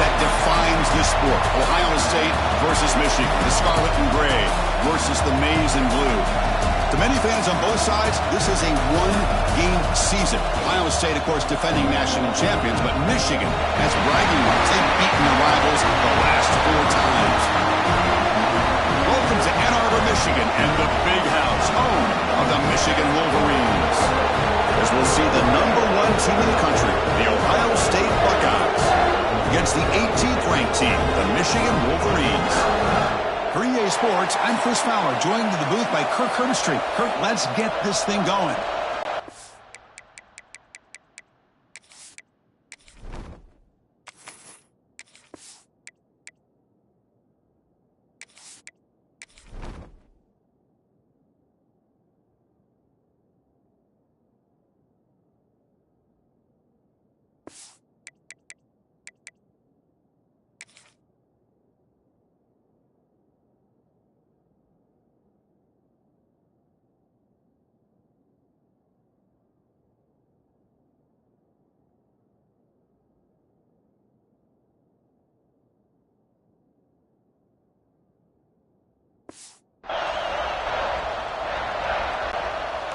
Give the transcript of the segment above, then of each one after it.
that defines the sport. Ohio State versus Michigan. The scarlet and gray versus the maize and blue. To many fans on both sides, this is a one-game season. Ohio State, of course, defending national champions, but Michigan has bragging rights. They've beaten their rivals the last 4 times. Welcome to Ann Arbor, Michigan, and the Big House, home of the Michigan Wolverines. As we'll see the #1 team in the country, the Ohio State Buckeyes, against the 18th ranked team, the Michigan Wolverines. For EA Sports, I'm Chris Fowler, joined in the booth by Kirk Herbstreit. Kirk, let's get this thing going.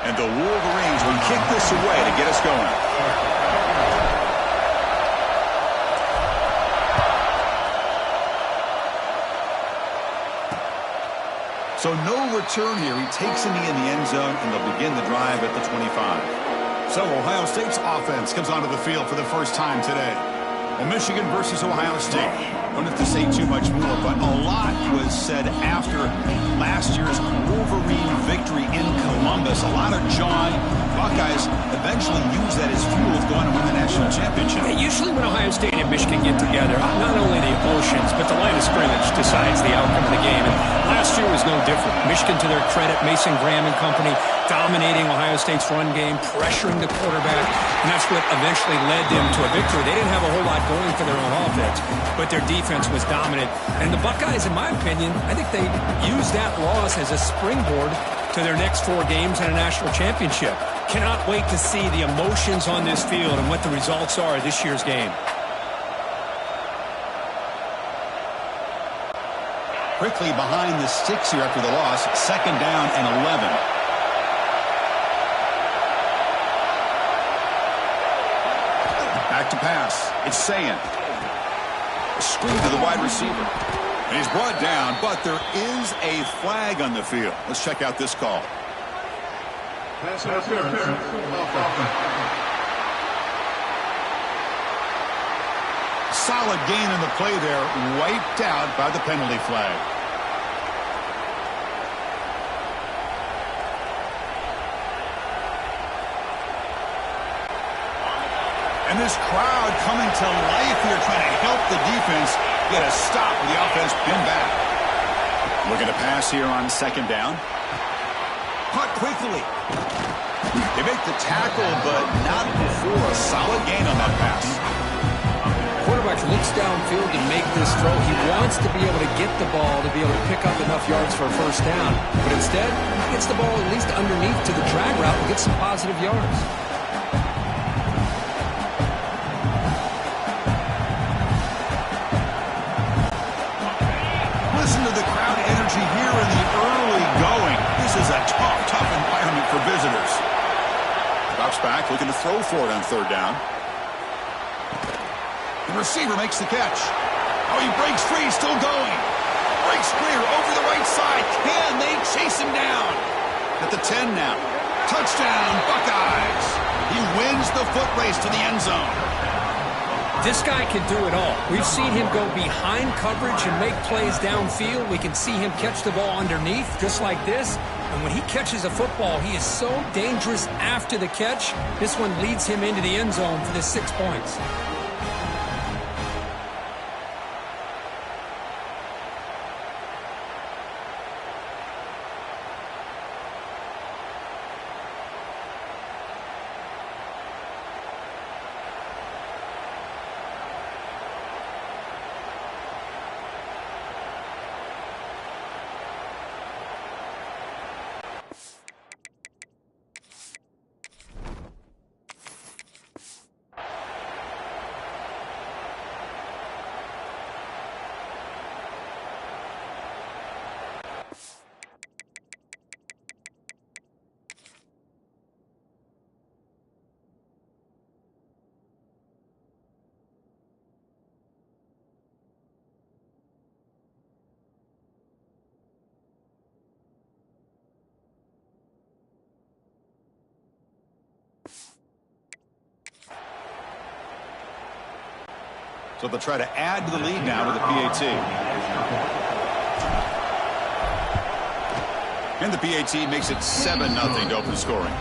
And the Wolverines will kick this away to get us going. So no return here. He takes a knee in the end zone, and they'll begin the drive at the 25. So Ohio State's offense comes onto the field for the first time today. Well, Michigan versus Ohio State. Don't have to say too much more, but a lot was said after last year's Wolverine victory in Columbus. A lot of John. Buckeyes eventually use that as fuel to go on and win the national championship. Yeah, usually when Ohio State and Michigan get together, not only the emotions, but the line of scrimmage decides the outcome of the game. And last year was no different. Michigan, to their credit, Mason Graham and company, dominating Ohio State's run game, pressuring the quarterback, and that's what eventually led them to a victory. They didn't have a whole lot going for their own offense, but their defense was dominant. And the Buckeyes, in my opinion, I think they used that loss as a springboard to their next 4 games and a national championship. Cannot wait to see the emotions on this field and what the results are of this year's game. Quickly behind the sticks here after the loss. 2nd down and 11. Back to pass. It's Sayin. A screen to the wide receiver. And he's brought down, but there is a flag on the field. Let's check out this call. Solid gain in the play there, wiped out by the penalty flag. And this crowd coming to life here, trying to help the defense get a stop with the offense pinned back. Looking to pass here on 2nd down. Caught quickly. They make the tackle, but not before a solid gain on that pass. Quarterback looks downfield to make this throw. He wants to be able to get the ball to be able to pick up enough yards for a 1st down. But instead, he gets the ball at least underneath to the drag route and gets some positive yards. Listen to the crowd energy here in the early going. This is a tough environment for visitors. Drops back, looking to throw for it on 3rd down. The receiver makes the catch. Oh, he breaks free, still going. Breaks clear over the right side. Can they chase him down? At the 10 now. Touchdown, Buckeyes. He wins the foot race to the end zone. This guy can do it all. We've seen him go behind coverage and make plays downfield. We can see him catch the ball underneath, just like this. And when he catches a football, he is so dangerous after the catch. This one leads him into the end zone for the 6 points. So they'll try to add to the lead now with the PAT. And the PAT makes it 7-0 to open scoring.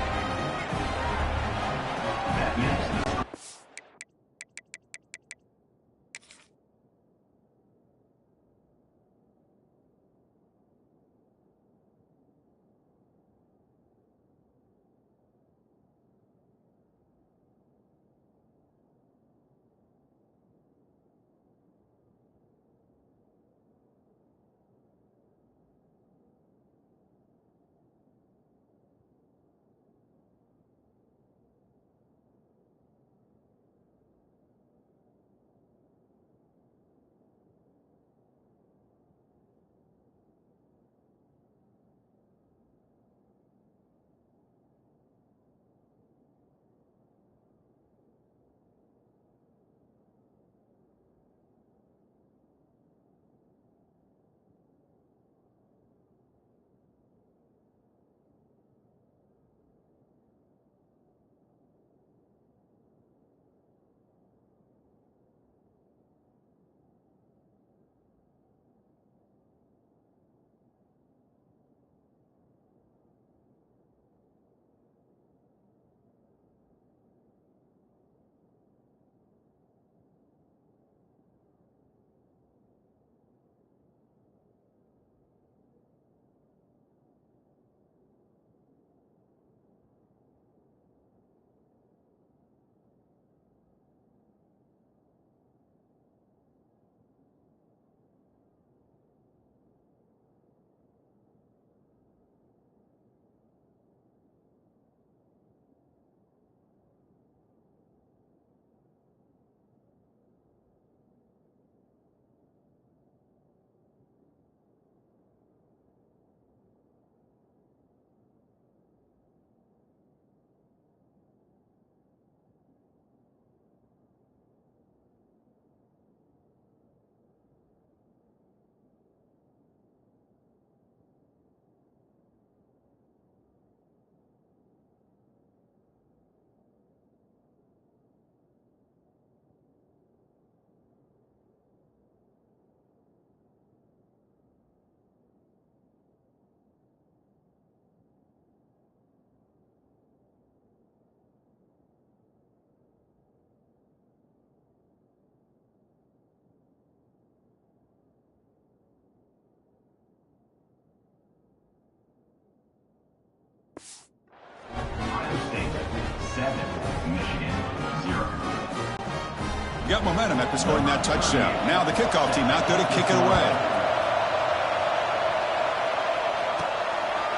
Got momentum after scoring that touchdown. Now the kickoff team out there to kick it away.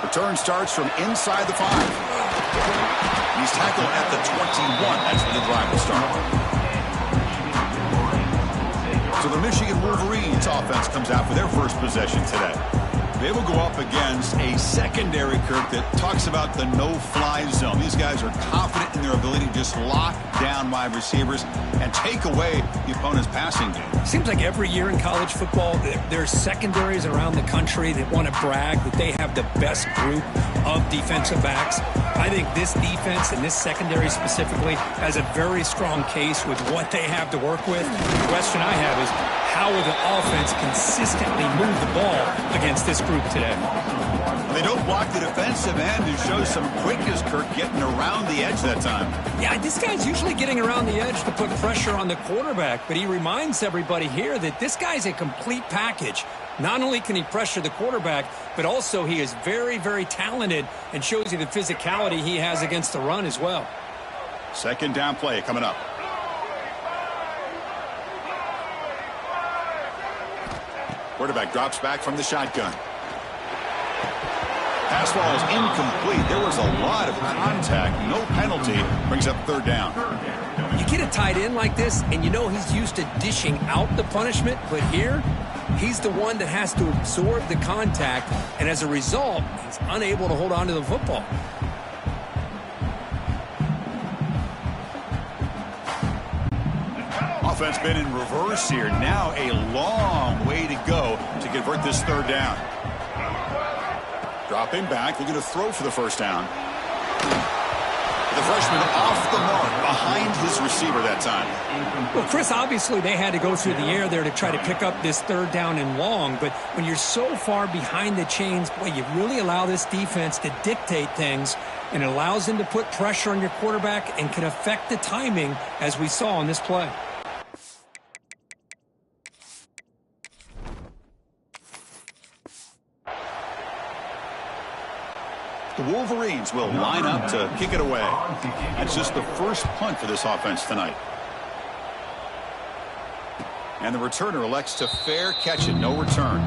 Return starts from inside the 5. He's tackled at the 21. That's where the drive will start. So the Michigan Wolverines offense comes out for their first possession today. They will go up against a secondary, Kirk, that talks about the no-fly zone. These guys are confident in their ability to just lock down wide receivers and take away the opponent's passing game. Seems like every year in college football, there's secondaries around the country that want to brag that they have the best group of defensive backs. I think this defense and this secondary specifically has a very strong case with what they have to work with. The question I have is, how will the offense consistently move the ball against this group today? They don't block the defensive end and show some quickness, Kirk, getting around the edge that time. Yeah, this guy's usually getting around the edge to put pressure on the quarterback, but he reminds everybody here that this guy's a complete package. Not only can he pressure the quarterback, but also he is very, very talented and shows you the physicality he has against the run as well. Second down play coming up. Quarterback drops back from the shotgun. Pass ball is incomplete. There was a lot of contact. No penalty. Brings up third down. You get a tight end like this, and you know he's used to dishing out the punishment, but here, he's the one that has to absorb the contact, and as a result, he's unable to hold on to the football. Offense been in reverse here. Now a long way to go to convert this third down. Dropping back, looking to throw for the first down. The freshman off the mark behind his receiver that time. Well, Chris, obviously they had to go through the air there to try to pick up this third down and long, but when you're so far behind the chains, boy, you really allow this defense to dictate things, and it allows them to put pressure on your quarterback and can affect the timing, as we saw on this play. The Wolverines will line up to kick it away. That's just the first punt for this offense tonight. And the returner elects to fair catch it, no return.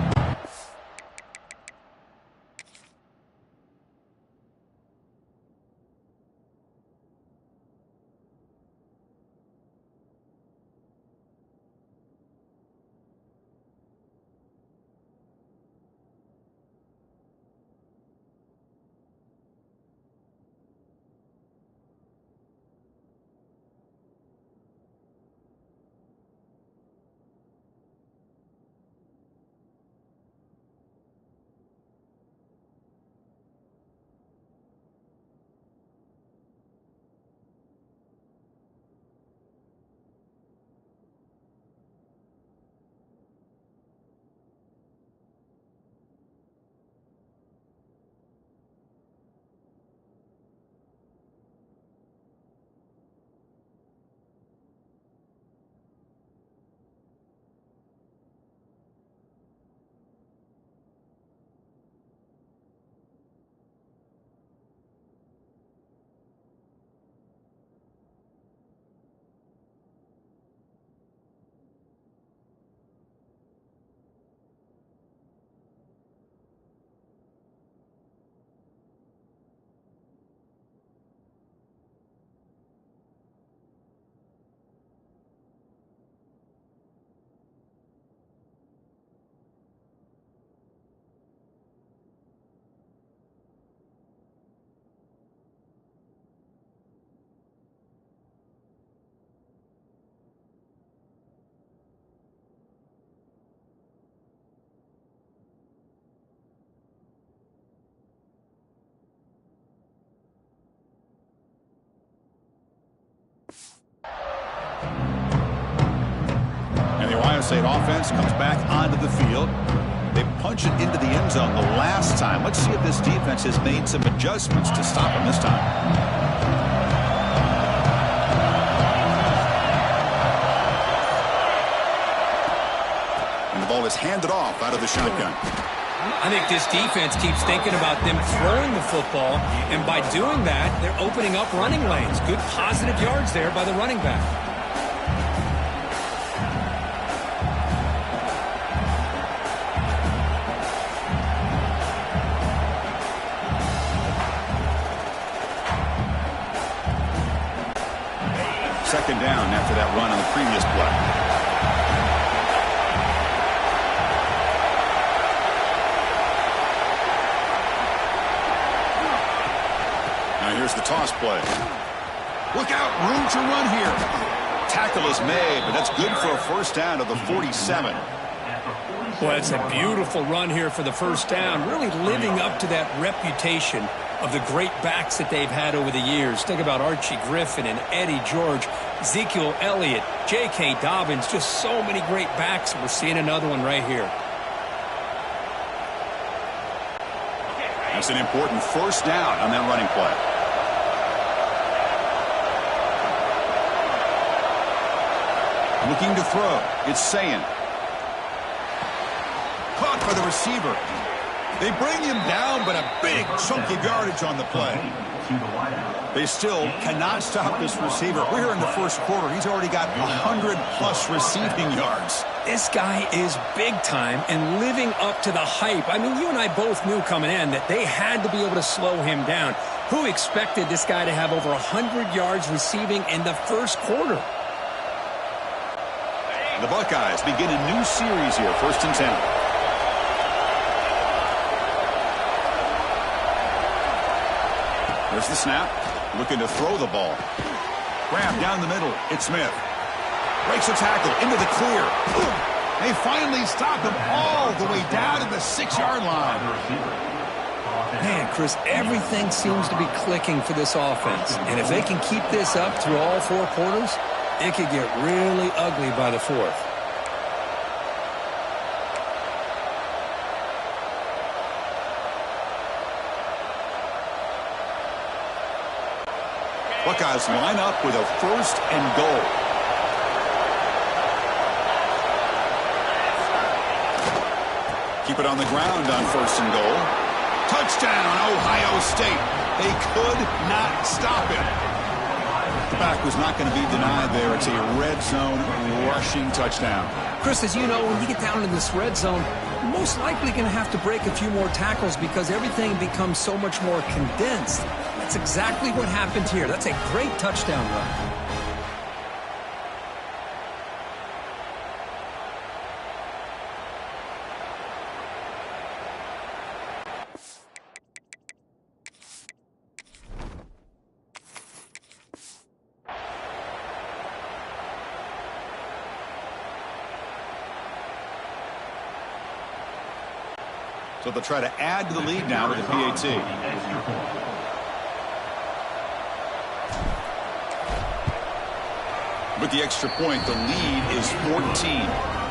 Ohio State offense comes back onto the field. They punch it into the end zone the last time. Let's see if this defense has made some adjustments to stop them this time. And the ball is handed off out of the shotgun. I think this defense keeps thinking about them throwing the football, and by doing that, they're opening up running lanes. Good positive yards there by the running back. Second down after that run on the previous play. Now here's the toss play. Look out, room to run here. Tackle is made, but that's good for a first down of the 47. Well, it's a beautiful run here for the first down, really living up to that reputation of the great backs that they've had over the years. Think about Archie Griffin and Eddie George, Ezekiel Elliott, J.K. Dobbins, just so many great backs. We're seeing another one right here. That's an important first down on that running play. Looking to throw. It's Sayin. Caught by the receiver. They bring him down, but a big chunky yardage on the play. They still cannot stop this receiver. We're here in the first quarter. He's already got 100-plus receiving yards. This guy is big time and living up to the hype. I mean, you and I both knew coming in that they had to be able to slow him down. Who expected this guy to have over 100 yards receiving in the first quarter? The Buckeyes begin a new series here, 1st and 10. There's the snap. Looking to throw the ball. Grab down the middle. It's Smith. Breaks a tackle into the clear. They finally stop him all the way down to the 6-yard line. Man, Chris, everything seems to be clicking for this offense. And if they can keep this up through all 4 quarters, it could get really ugly by the 4th. Buckeyes line up with a 1st and goal. Keep it on the ground on 1st and goal. Touchdown, Ohio State. They could not stop him. The back was not going to be denied there. It's a red zone rushing touchdown. Chris, as you know, when you get down in this red zone, you're most likely going to have to break a few more tackles because everything becomes so much more condensed. That's exactly what happened here. That's a great touchdown run. So they'll try to add to the lead now with the PAT. With the extra point, the lead is 14.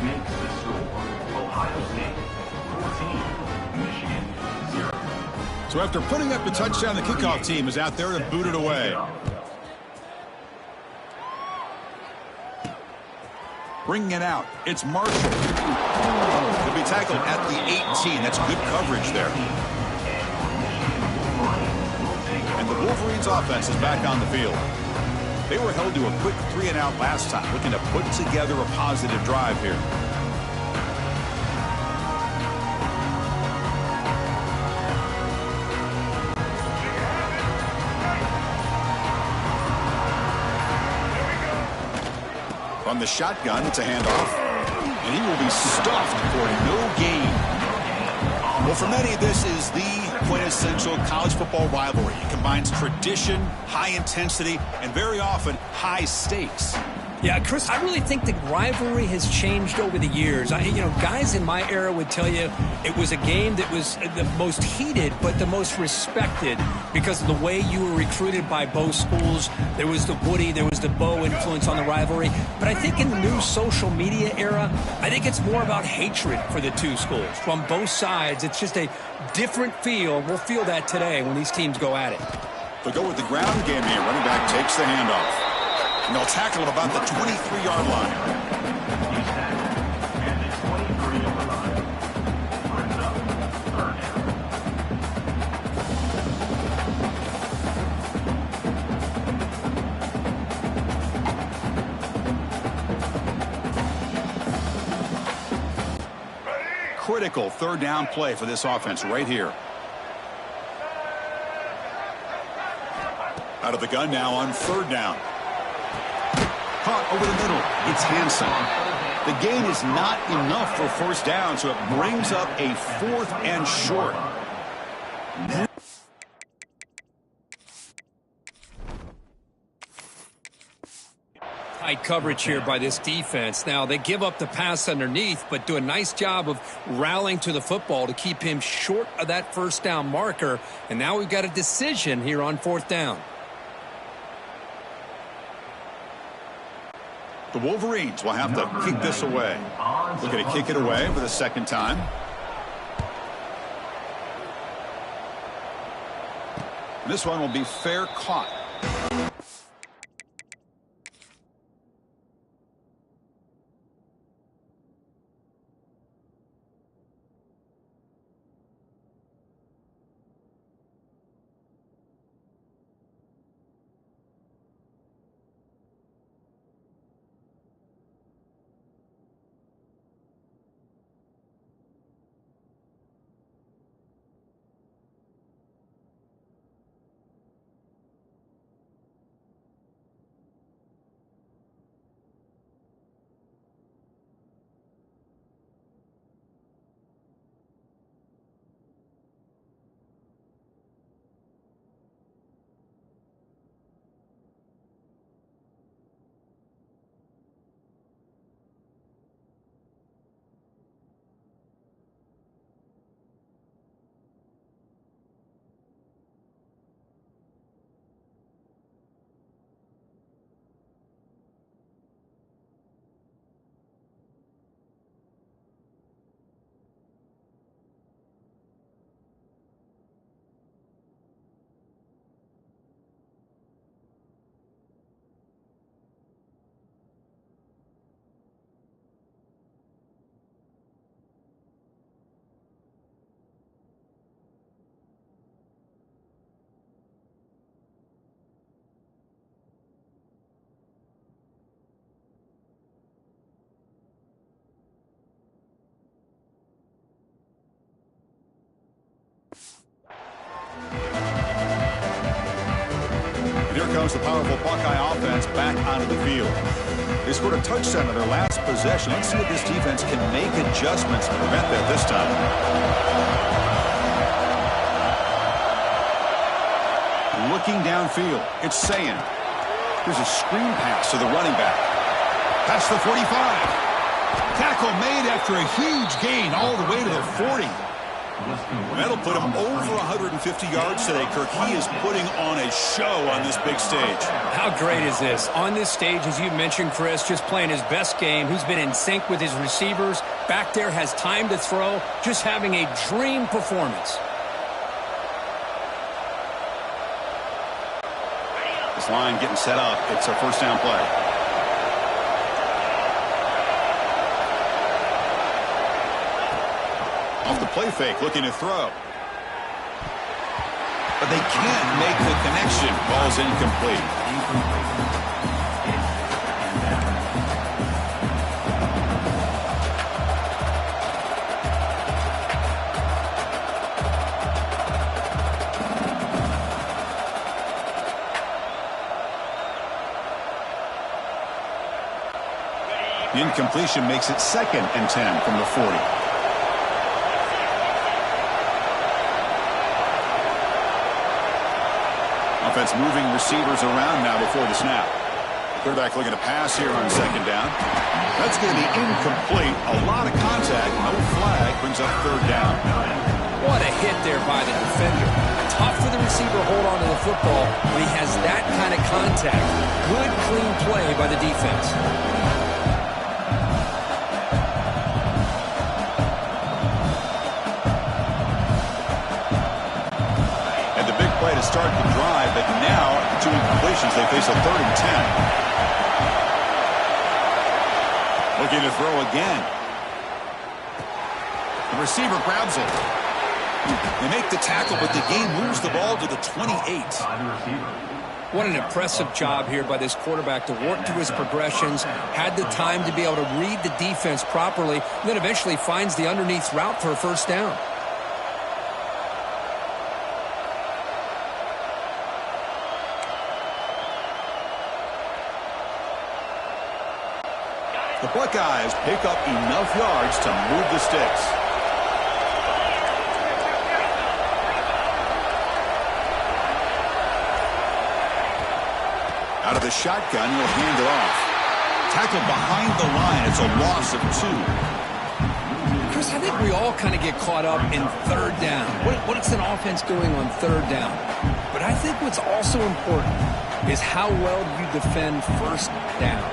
makes the score Ohio State 14, Michigan 0. So after putting up the touchdown, the kickoff team is out there to boot it away. Bringing it out, it's Marshall. He'll be tackled at the 18. That's good coverage there. And the Wolverines offense is back on the field. They were held to a quick 3-and-out last time, looking to put together a positive drive here. From the shotgun, it's a handoff. And he will be stuffed for no gain. Well, for many, this is the quintessential college football rivalry. It combines tradition, high intensity, and very often high stakes. Yeah, Chris, I really think the rivalry has changed over the years. Guys in my era would tell you it was a game that was the most heated but the most respected because of the way you were recruited by both schools. There was the Woody, there was the Bo influence on the rivalry. But I think in the new social media era, I think it's more about hatred for the two schools. From both sides, it's just a different feel. We'll feel that today when these teams go at it. They'll go with the ground game here. Running back takes the handoff. And they'll tackle him about the 23-yard line. He's tackled at the 23-yard line. Brings up third down. Critical third down play for this offense right here. Out of the gun now on third down. Caught over the middle. It's Hansen. The gain is not enough for first down, so it brings up a 4th and short. Tight coverage here by this defense. Now, they give up the pass underneath, but do a nice job of rallying to the football to keep him short of that first down marker. And now we've got a decision here on 4th down. The Wolverines will have to kick this away. Looking to kick it away for the second time. This one will be fair caught. Here comes the powerful Buckeye offense back onto the field. They scored a touchdown on their last possession. Let's see if this defense can make adjustments to prevent that this time. Looking downfield, it's Sayin. There's a screen pass to the running back. Past the 45. Tackle made after a huge gain all the way to the 40. That'll put him over 150 yards today, Kirk. He is putting on a show on this big stage. How great is this? On this stage, as you mentioned, Chris, just playing his best game. He's been in sync with his receivers. Back there, has time to throw. Just having a dream performance. This line getting set up. It's a first down play. Off the play fake, looking to throw. But they can't make the connection. Ball's incomplete. The incompletion makes it 2nd and 10 from the 40. Offense moving receivers around now before the snap. Quarterback looking to pass here on 2nd down. That's going to be incomplete. A lot of contact. No flag. Brings up 3rd down. What a hit there by the defender. Tough for the receiver to hold on to the football when he has that kind of contact. Good, clean play by the defense. Play to start the drive, but now 2 incompletions. They face a 3rd and 10. Looking to throw again. The receiver grabs it. They make the tackle, but the game moves the ball to the 28. What an impressive job here by this quarterback to work through his progressions, had the time to be able to read the defense properly, and then eventually finds the underneath route for a 1st down. The Buckeyes pick up enough yards to move the sticks. Out of the shotgun, he'll hand it off. Tackled behind the line. It's a loss of 2. Chris, I think we all kind of get caught up in 3rd down. What's an offense doing on 3rd down? But I think what's also important is how well you defend 1st down.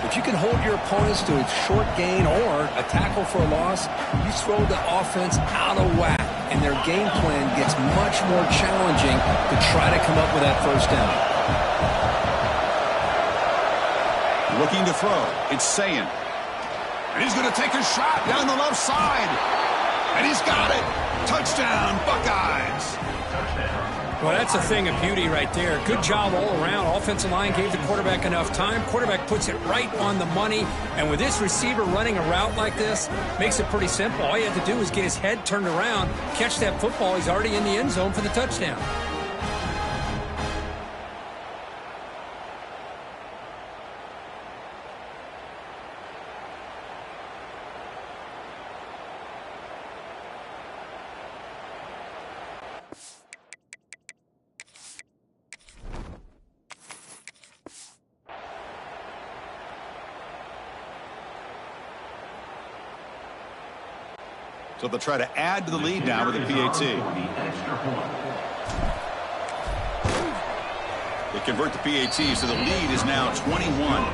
If you can hold your opponents to a short gain or a tackle for a loss, you throw the offense out of whack, and their game plan gets much more challenging to try to come up with that 1st down. Looking to throw. It's Sayin. And he's going to take a shot down the left side. And he's got it. Touchdown, Buckeyes. Well, that's a thing of beauty right there. Good job all around. Offensive line gave the quarterback enough time. Quarterback puts it right on the money. And with this receiver running a route like this, makes it pretty simple. All you have to do is get his head turned around, catch that football. He's already in the end zone for the touchdown. So they'll try to add to the lead now with a PAT. They convert the PAT, so the lead is now 21.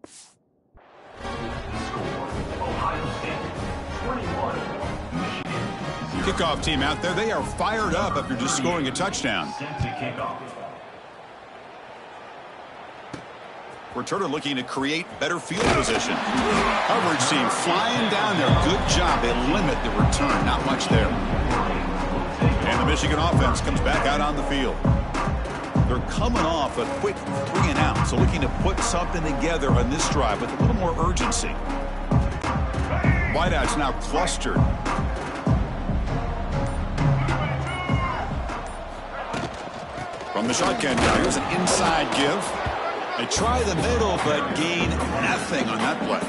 Score, Ohio State 21, Michigan 0. Kickoff team out there, they are fired up after just scoring a touchdown. Set to kick off. Returner looking to create better field position. Coverage team flying down there. Good job. They limit the return. Not much there. And the Michigan offense comes back out on the field. They're coming off a quick 3-and-out, so looking to put something together on this drive with a little more urgency. Wideouts now clustered. From the shotgun now, here's an inside give. They try the middle, but gain nothing on that play.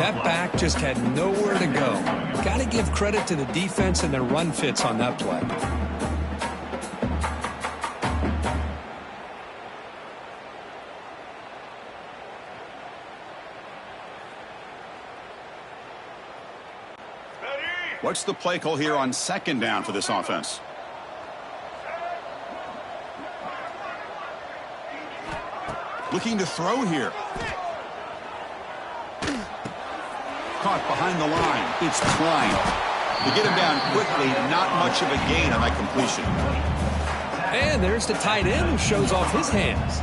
That back just had nowhere to go. Got to give credit to the defense and their run fits on that play. What's the play call here on second down for this offense? Looking to throw here. Caught behind the line. It's Klein. They get him down quickly. Not much of a gain on that completion. And there's the tight end who shows off his hands.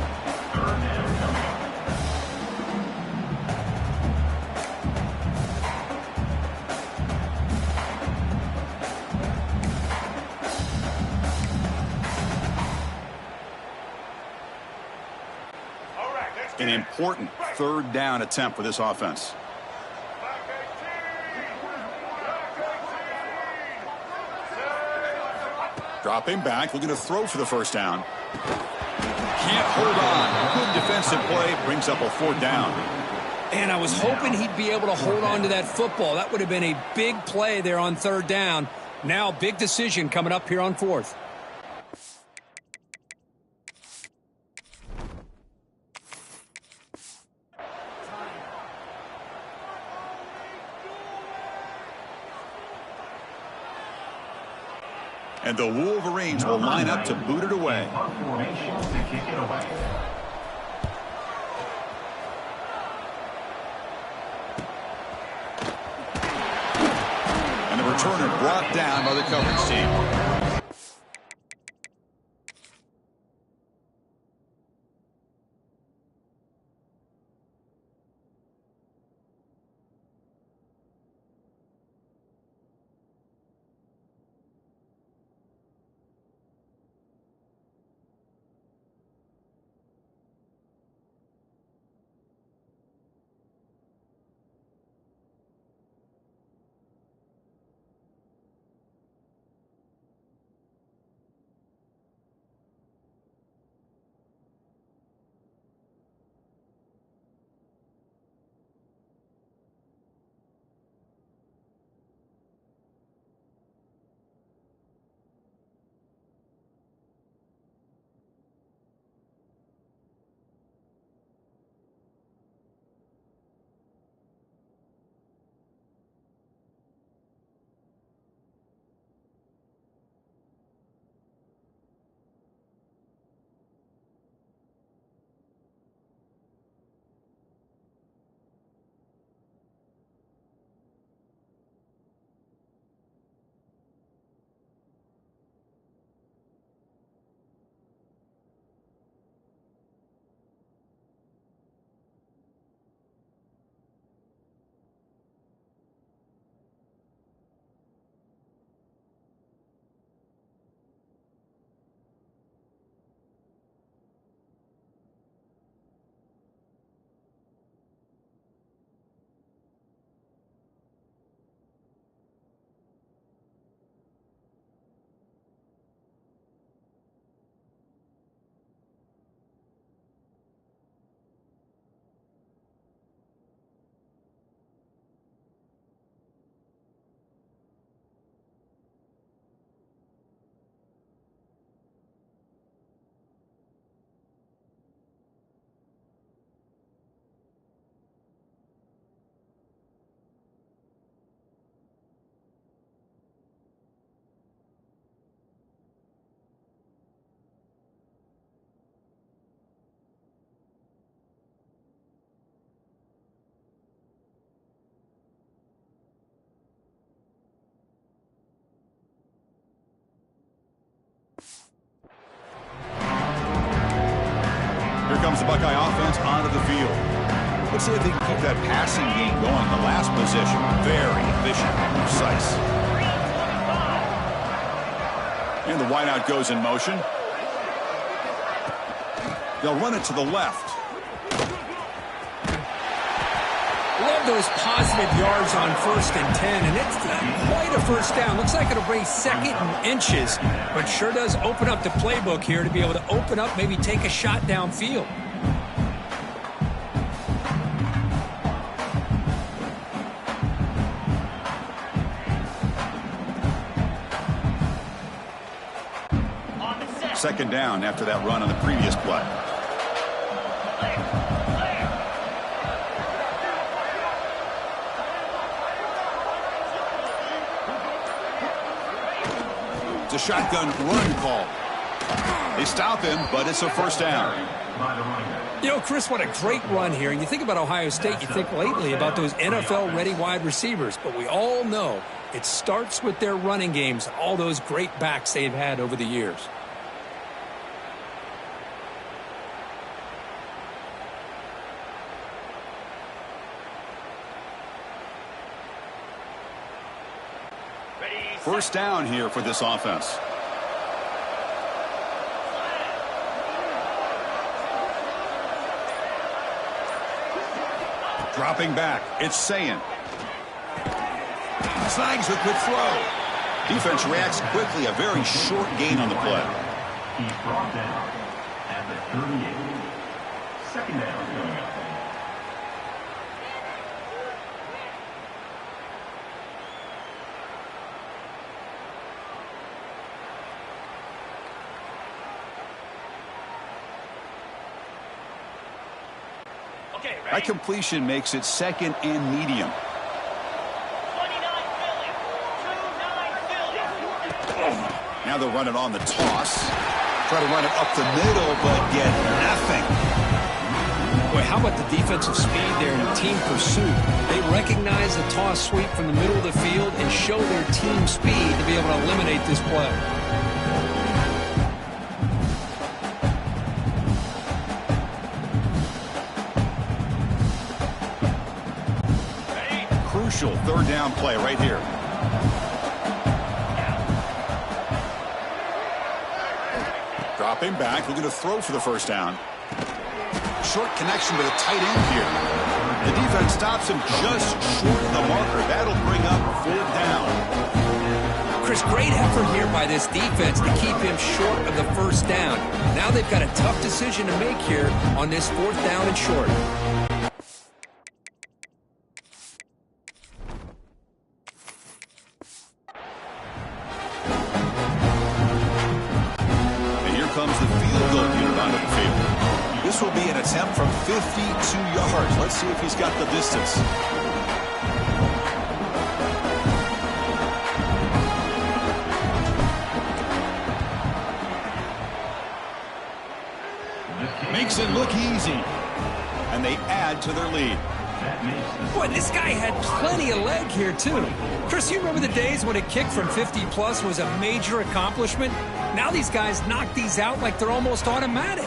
An important third down attempt for this offense. Dropping back, looking to throw for the first down. Can't hold on. Good defensive play, brings up a fourth down. And I was hoping he'd be able to hold on to that football. That would have been a big play there on third down. Now, big decision coming up here on fourth. And the Wolverines will line up to boot it away. Formation to kick it away. And the returner brought down by the coverage team. Here comes the Buckeye offense onto the field. Let's see if they can keep that passing game going. The last possession, very efficient and precise. And the wideout goes in motion. They'll run it to the left. Love those positive yards on 1st and 10, and it's quite a first down. Looks like it'll bring 2nd and inches, but sure does open up the playbook here to be able to open up, maybe take a shot downfield. Second down after that run on the previous play. It's a shotgun run call. They stop him, but it's a first down. You know, Chris, what a great run here. And you think about Ohio State, you think lately about those NFL-ready wide receivers. But we all know it starts with their running games, all those great backs they've had over the years. First down here for this offense. Dropping back, it's Sayin. Snags a quick throw. Defense reacts quickly, a very short gain on the play. He's brought down at the 38. Second down. That completion makes it 2nd and medium. Now they'll run it on the toss. Try to run it up the middle, but get nothing. Boy, how about the defensive speed there in team pursuit? They recognize the toss sweep from the middle of the field and show their team speed to be able to eliminate this play. Crucial third down play right here. Dropping back, looking to throw for the first down. Short connection to the tight end here. The defense stops him just short of the marker. That'll bring up 4th down. Chris, great effort here by this defense to keep him short of the first down. Now they've got a tough decision to make here on this 4th down and short. Comes the field goal unit onto the field. This will be an attempt from 52 yards. Let's see if he's got the distance. Makes it look easy. And they add to their lead. Boy, this guy had plenty of leg here, too. Chris, you remember the days when a kick from 50-plus was a major accomplishment? Now these guys knock these out like they're almost automatic.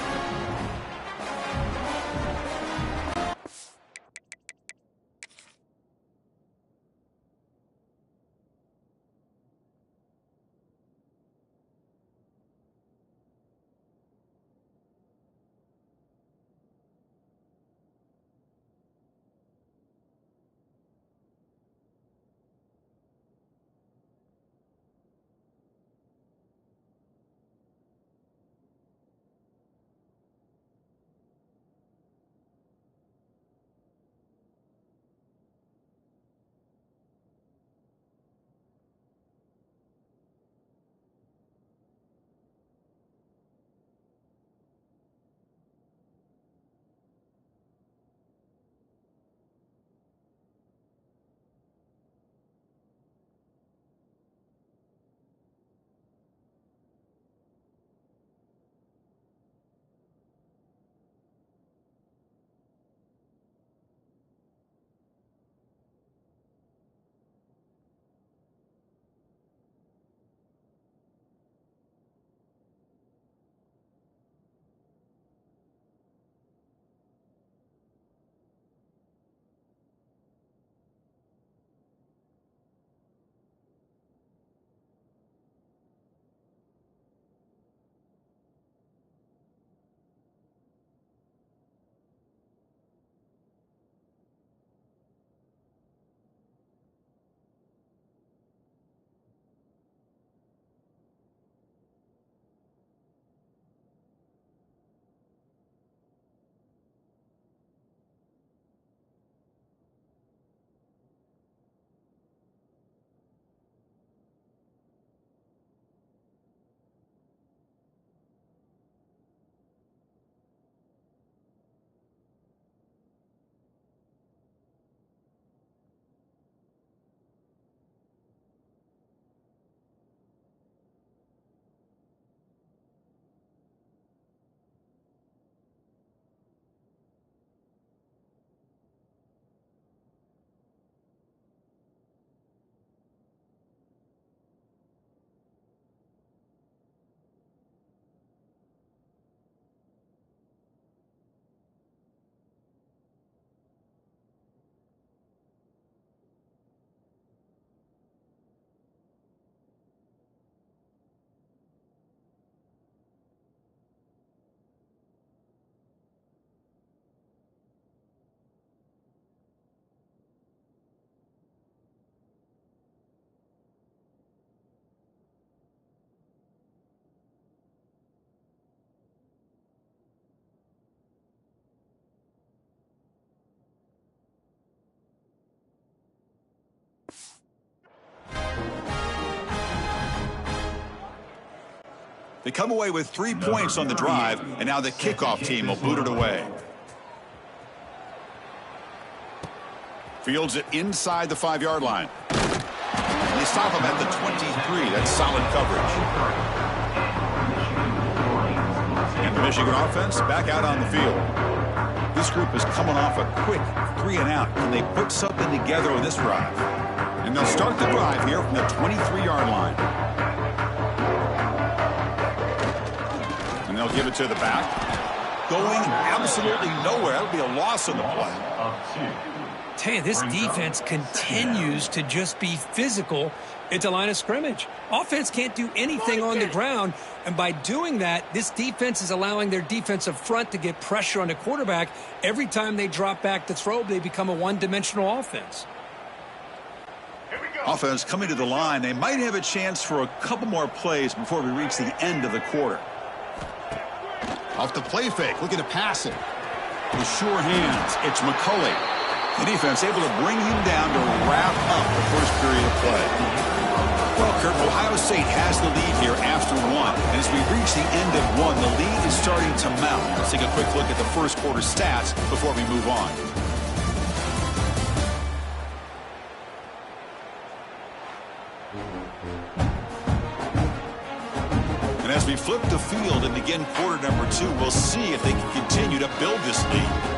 They come away with 3 points on the drive, and now the kickoff team will boot it away. Fields it inside the 5-yard line. And they stop him at the 23. That's solid coverage. And the Michigan offense back out on the field. This group is coming off a quick 3-and-out. Can they put something together on this drive? And they'll start the drive here from the 23-yard line. And they'll give it to the back. Going absolutely nowhere. That'll be a loss on the play. Tell you, this defense continues to just be physical at the line of scrimmage. Offense can't do anything on the ground, and by doing that, this defense is allowing their defensive front to get pressure on the quarterback. Every time they drop back to throw, they become a one-dimensional offense. Offense coming to the line. They might have a chance for a couple more plays before we reach the end of the quarter. Off the play fake, looking to pass it. With sure hands, it's McCulley. The defense able to bring him down to wrap up the first period of play. Well, Kurt, Ohio State has the lead here after one. And as we reach the end of one, the lead is starting to mount. Let's take a quick look at the first quarter stats before we move on. And as we flip the field and begin quarter number 2, we'll see if they can continue to build this lead.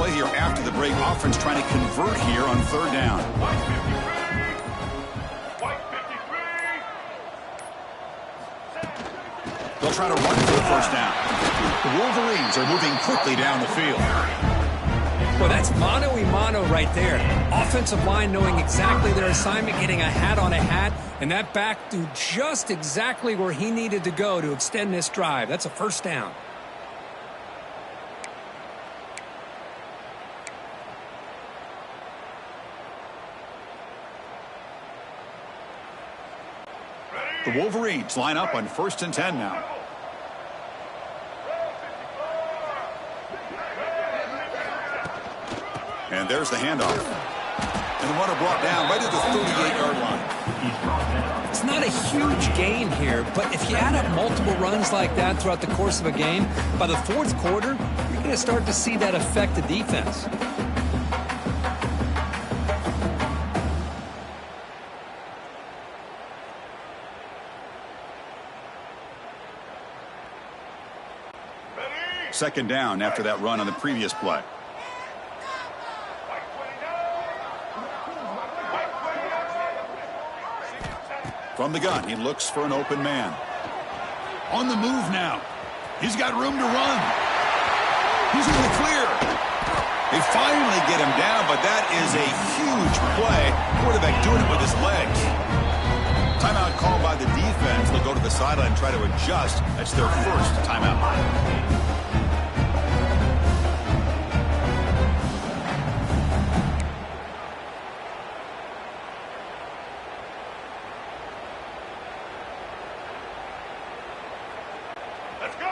play here after the break. Offense trying to convert here on third down. They'll try to run for the first down. The Wolverines are moving quickly down the field. Well, that's mano-a-mano right there. Offensive line knowing exactly their assignment, getting a hat on a hat, and that back do just exactly where he needed to go to extend this drive. That's a first down. The Wolverines line up on 1st and 10 now. And there's the handoff. And the runner brought down right at the 38-yard line. It's not a huge gain here, but if you add up multiple runs like that throughout the course of a game, by the fourth quarter, you're going to start to see that affect the defense. Second down after that run on the previous play. From the gun, he looks for an open man. On the move now. He's got room to run. He's in the clear. They finally get him down, but that is a huge play. Quarterback doing it with his legs. Timeout called by the defense. They'll go to the sideline and try to adjust. That's their first timeout.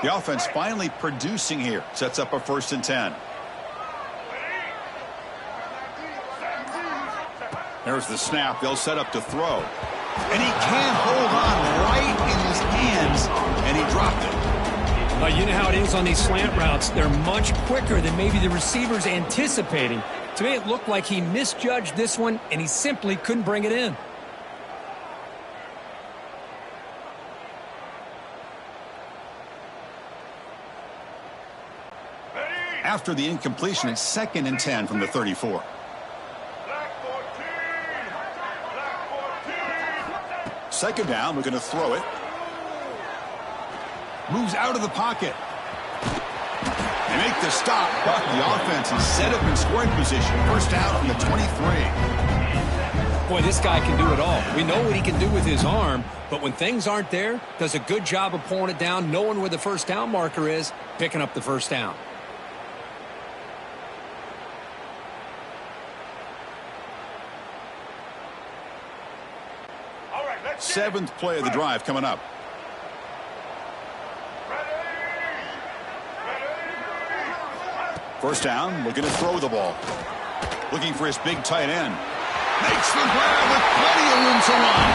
The offense finally producing here. Sets up a 1st and 10. There's the snap. They'll set up to throw. And he can't hold on right in his hands, and he dropped it. You know how it is on these slant routes. They're much quicker than maybe the receiver's anticipating. To me, it looked like he misjudged this one, and he simply couldn't bring it in. After the incompletion, it's 2nd and 10 from the 34. Second down, we're going to throw it. Moves out of the pocket. They make the stop, but the offense is set up in scoring position. First down from the 23. Boy, this guy can do it all. We know what he can do with his arm, but when things aren't there, does a good job of pulling it down, knowing where the first down marker is, picking up the first down. Seventh play of the drive coming up. First down, looking to throw the ball. Looking for his big tight end. Makes the grab with plenty of room to run.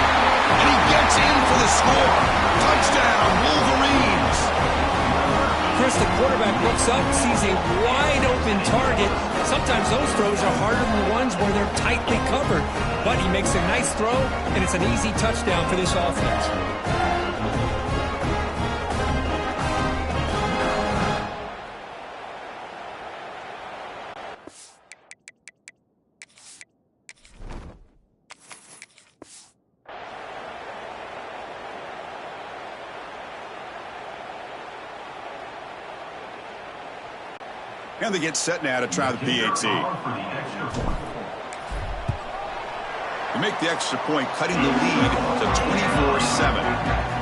And he gets in for the score. Touchdown, Wolverines. Chris, the quarterback looks up, sees a wide-open target. Sometimes those throws are harder than the ones where they're tightly covered. But he makes a nice throw, and it's an easy touchdown for this offense. And they get set now to try the PAT. To make the extra point, cutting the lead to 24-7.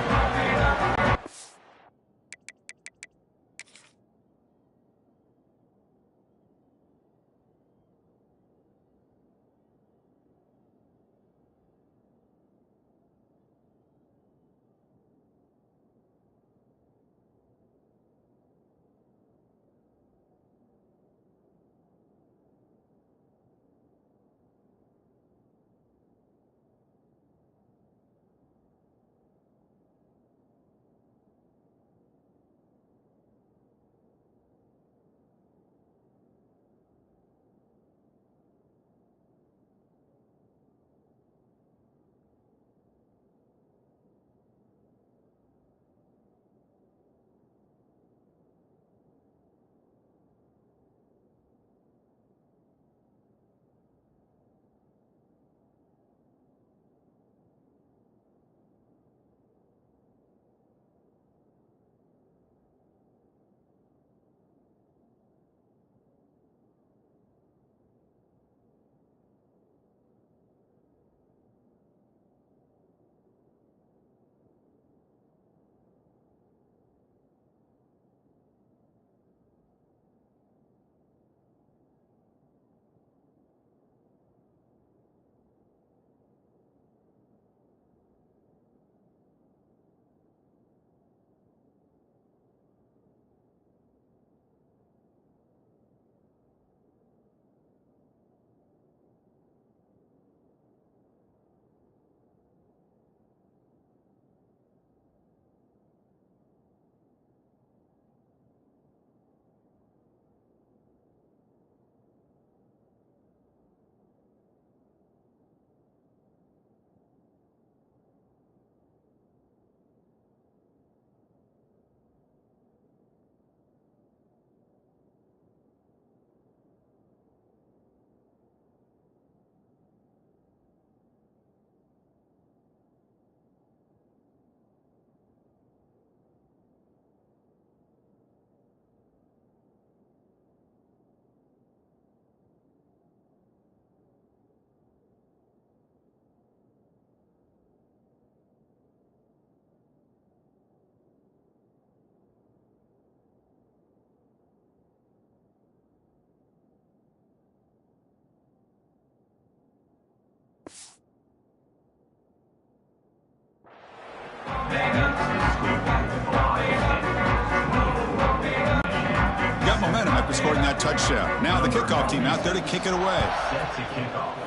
for scoring that touchdown. Now the kickoff team out there to kick it away. Set to kick off.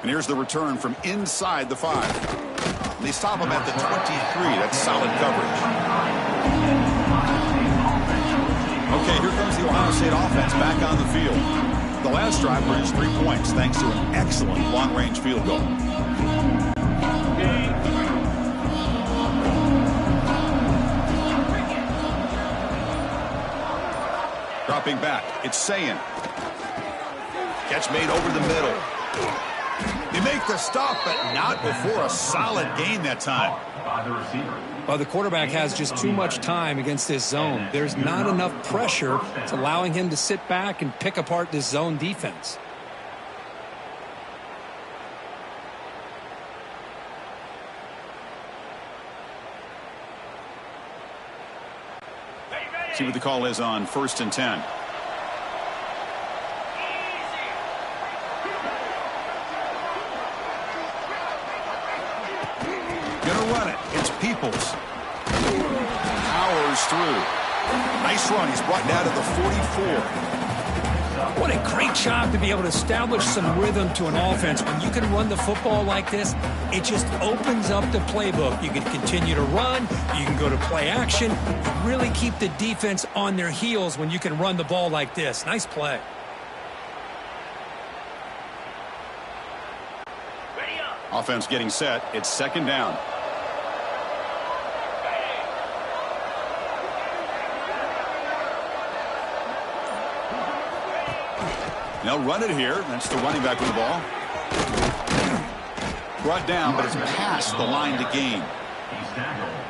And here's the return from inside the 5. They stop him at the 23. That's solid coverage. Okay, here comes the Ohio State offense back on the field. The last drive produced 3 points thanks to an excellent long-range field goal. Dropping back, it's Sayin. Catch made over the middle. They make the stop, but not before a solid gain that time. By the receiver. Well, the quarterback has just too much time against this zone. There's not enough pressure. It's allowing him to sit back and pick apart this zone defense. See what the call is on 1st and 10. Gonna run it. It's Peoples. Powers through. Nice run. He's brought down to the 44. What a great job to be able to establish some rhythm to an offense. When you can run the football like this, it just opens up the playbook. You can continue to run. You can go to play action. You really keep the defense on their heels when you can run the ball like this. Nice play. Offense getting set. It's 2nd down. They'll run it here. That's the running back with the ball. Brought down, but it's past the line to gain.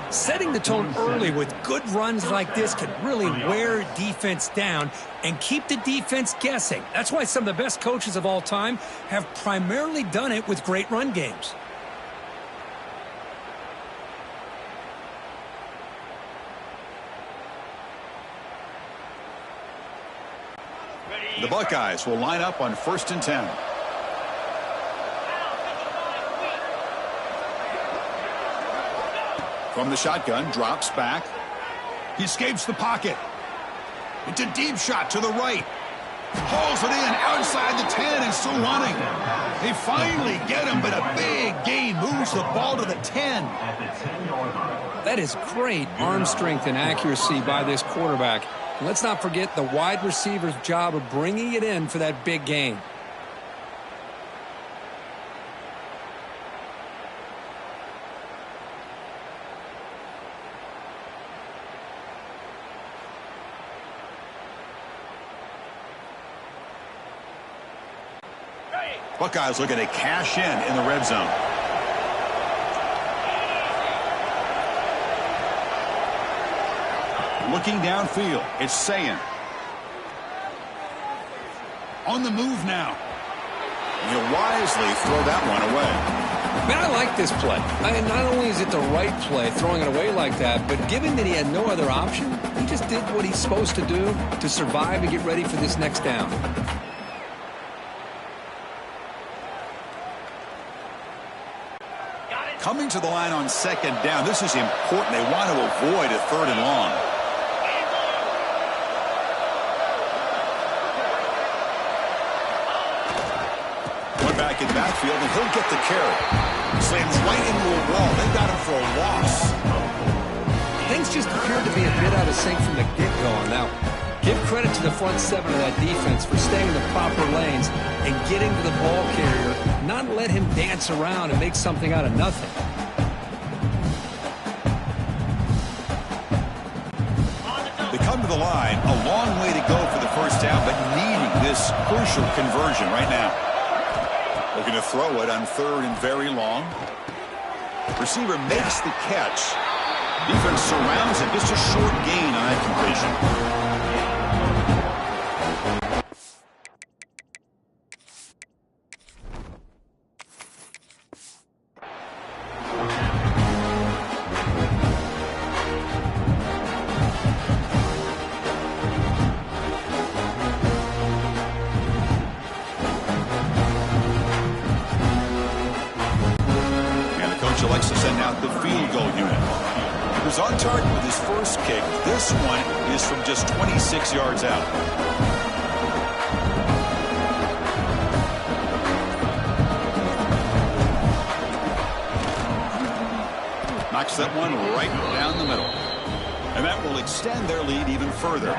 Setting the tone early with good runs like this can really wear defense down and keep the defense guessing. That's why some of the best coaches of all time have primarily done it with great run games. The Buckeyes will line up on 1st and 10. From the shotgun, drops back. He escapes the pocket. It's a deep shot to the right. Hauls it in outside the 10 and still running. They finally get him, but a big gain moves the ball to the 10. That is great arm strength and accuracy by this quarterback. And let's not forget the wide receiver's job of bringing it in for that big gain. Buckeyes looking to cash in the red zone. Looking downfield, it's Sayin. On the move now. He'll wisely throw that one away. Man, I like this play. Not only is it the right play, throwing it away like that, but given that he had no other option, he just did what he's supposed to do to survive and get ready for this next down. Coming to the line on 2nd down. This is important. They want to avoid a 3rd and long. One back in the backfield, and he'll get the carry. Slams right into a wall. They got him for a loss. Things just appeared to be a bit out of sync from the get-go on that one. Give credit to the front 7 of that defense for staying in the proper lanes and getting to the ball carrier, not let him dance around and make something out of nothing. They come to the line, a long way to go for the 1st down, but needing this crucial conversion right now. Looking to throw it on 3rd and very long. Receiver makes the catch. Defense surrounds him. Just a short gain on that completion. Likes to send out the field goal unit. There's on target with his first kick. This one is from just 26 yards out. Knocks that one right down the middle. And that will extend their lead even further.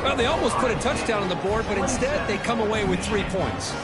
Well, they almost put a touchdown on the board, but instead they come away with 3 points.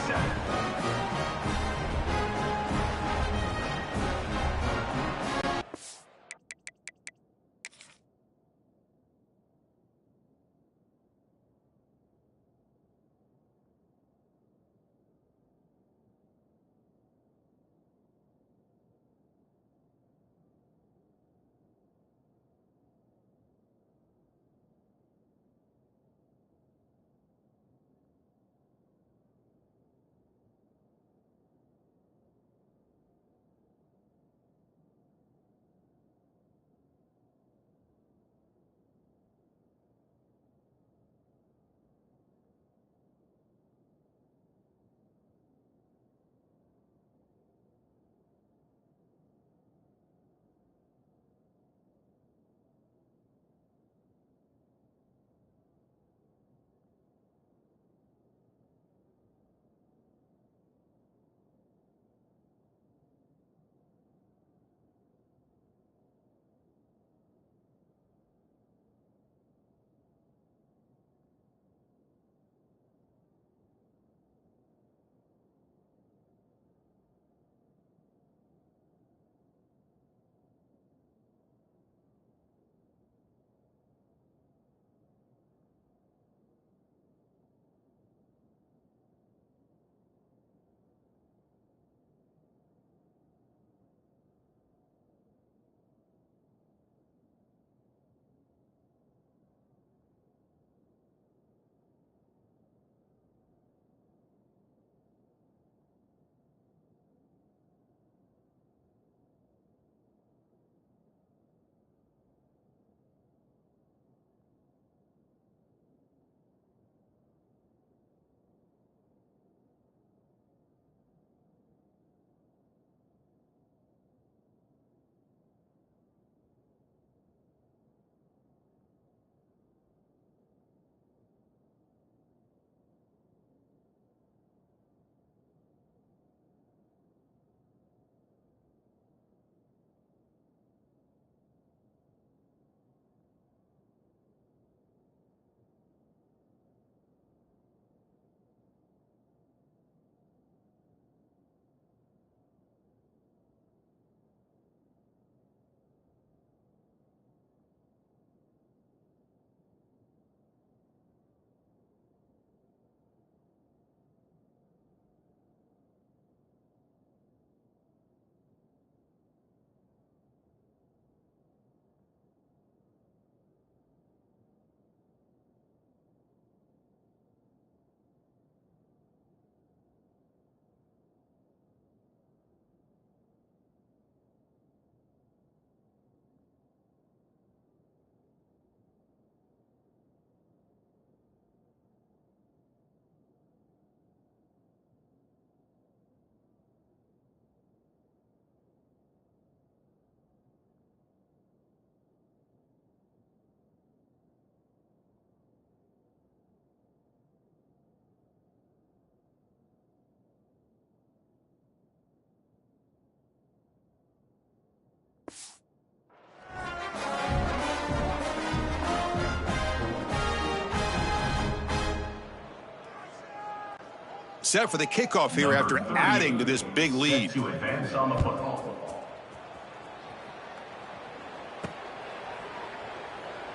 Set for the kickoff here after adding to this big lead. To advance on the football.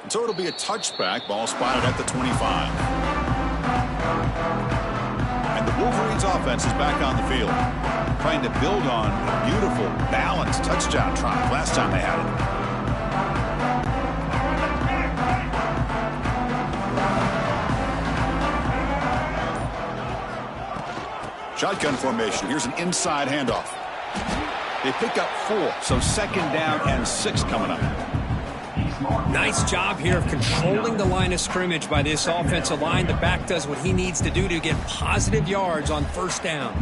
So it'll be a touchback. Ball spotted at the 25. And the Wolverines offense is back on the field, trying to build on a beautiful, balanced touchdown drive last time they had it. Shotgun formation. Here's an inside handoff. They pick up 4, so 2nd down and 6 coming up. Nice job here of controlling the line of scrimmage by this offensive line. The back does what he needs to do to get positive yards on 1st down.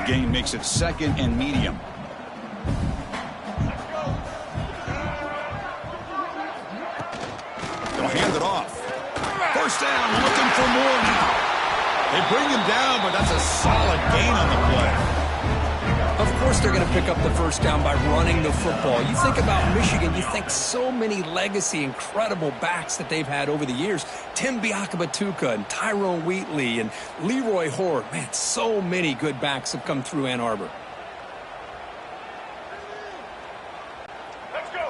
The gain makes it second and medium. They'll hand it off. First down, looking for more now. They bring him down, but that's a solid gain on the play. Of course they're going to pick up the first down by running the football. You think about Michigan, you think so many legacy, incredible backs that they've had over the years. Tim Biakabatuka and Tyrone Wheatley and Leroy Horde. Man, so many good backs have come through Ann Arbor.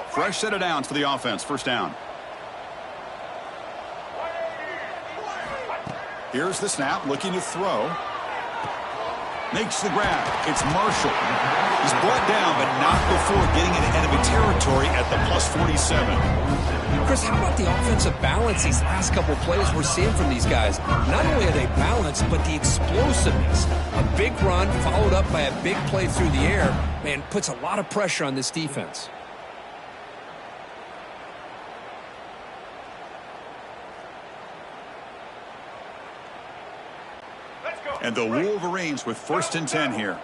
Fresh set of downs for the offense. First down. Here's the snap, looking to throw. Makes the grab. It's Marshall. He's brought down, but not before getting into enemy territory at the +47. Chris, how about the offensive balance these last couple plays we're seeing from these guys? Not only are they balanced, but the explosiveness. A big run followed up by a big play through the air, man, puts a lot of pressure on this defense. And the Wolverines with first and 10 here.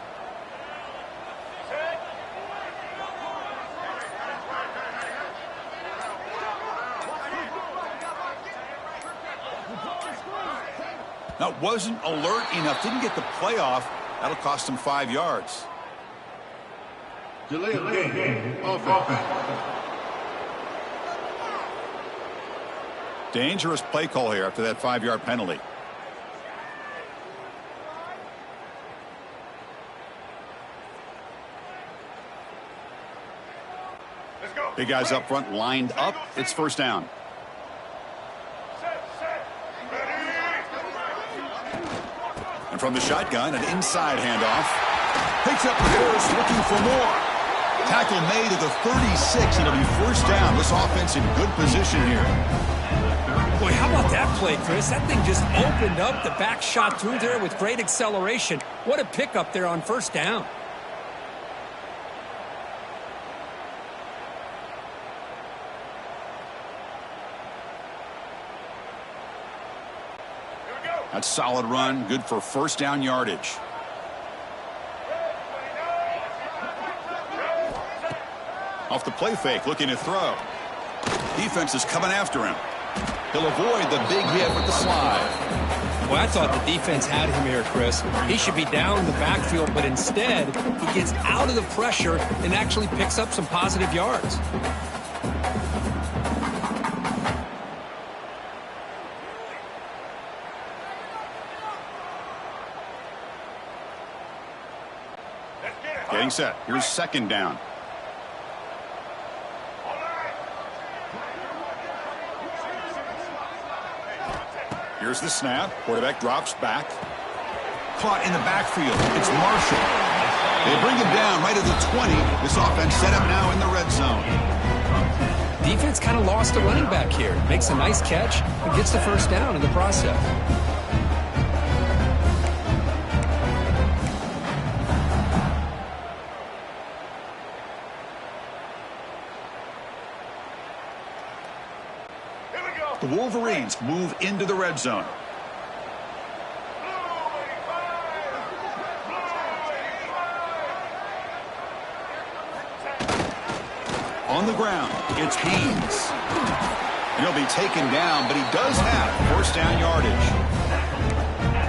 Now, wasn't alert enough. Didn't get the play off. That'll cost him 5 yards. Delay game. Offense. Dangerous play call here after that 5-yard penalty. Big guys up front lined up. It's first down. And from the shotgun, an inside handoff. Picks up the first, looking for more. Tackle made at the 36. It'll be first down. This offense in good position here. Boy, how about that play, Chris? That thing just opened up. The back shot through there with great acceleration. What a pickup there on first down. That's a solid run, good for first down yardage. Off the play fake, looking to throw. Defense is coming after him. He'll avoid the big hit with the slide. Well, I thought the defense had him here, Chris. He should be down in the backfield, but instead, he gets out of the pressure and actually picks up some positive yards. Getting set. Here's second down. Here's the snap. Quarterback drops back. Caught in the backfield. It's Marshall. They bring him down right at the 20. This offense set up now in the red zone. Defense kind of lost a running back here. Makes a nice catch and gets the first down in the process. The Wolverines move into the red zone. On the ground, it's Haynes. And he'll be taken down, but he does have first down yardage.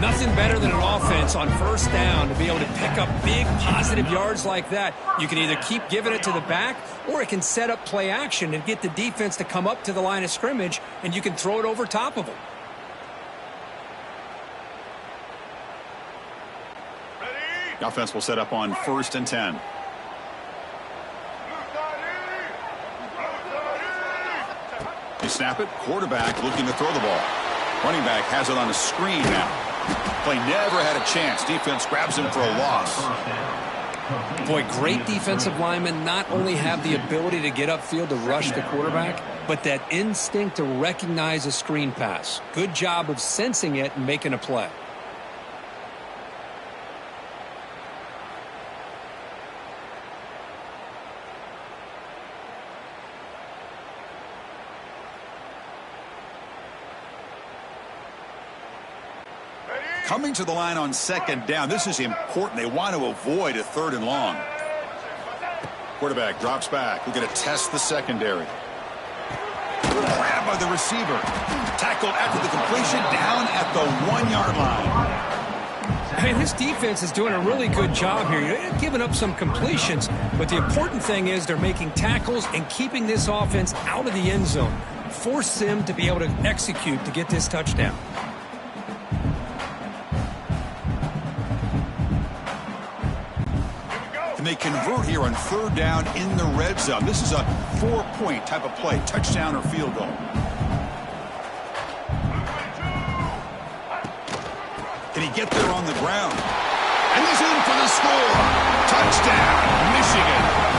Nothing better than an offense on first down to be able to pick up big positive yards like that. You can either keep giving it to the back, or it can set up play action and get the defense to come up to the line of scrimmage, and you can throw it over top of them. The offense will set up on first and 10. They snap it. Quarterback looking to throw the ball. Running back has it on a screen now. Play never had a chance. Defense grabs him for a loss. Boy, great defensive linemen not only have the ability to get upfield to rush the quarterback, but that instinct to recognize a screen pass. Good job of sensing it and making a play. coming to the line on second down. This is important. They want to avoid a 3rd and long. Quarterback drops back. We're going to test the secondary. Grabbed by the receiver. Tackled after the completion down at the 1-yard line. Hey, this defense is doing a really good job here. They're giving up some completions, but the important thing is they're making tackles and keeping this offense out of the end zone. Force them to be able to execute to get this touchdown. And they convert here on 3rd down in the red zone. This is a 4-point type of play, touchdown or field goal. Can he get there on the ground? And he's in for the score. Touchdown, Michigan.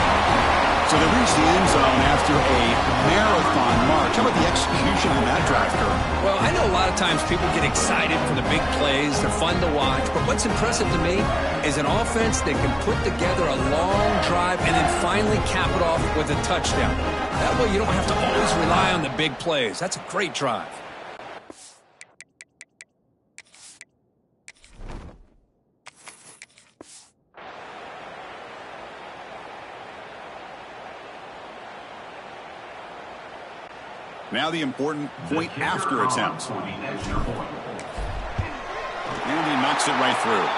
So they reach the end zone after a marathon march. How about the execution on that drive, Kurt? Well, I know a lot of times people get excited for the big plays. They're fun to watch. But what's impressive to me is an offense that can put together a long drive and then finally cap it off with a touchdown. That way you don't have to always rely on the big plays. That's a great drive. Now the important point after attempt. And he knocks it right through.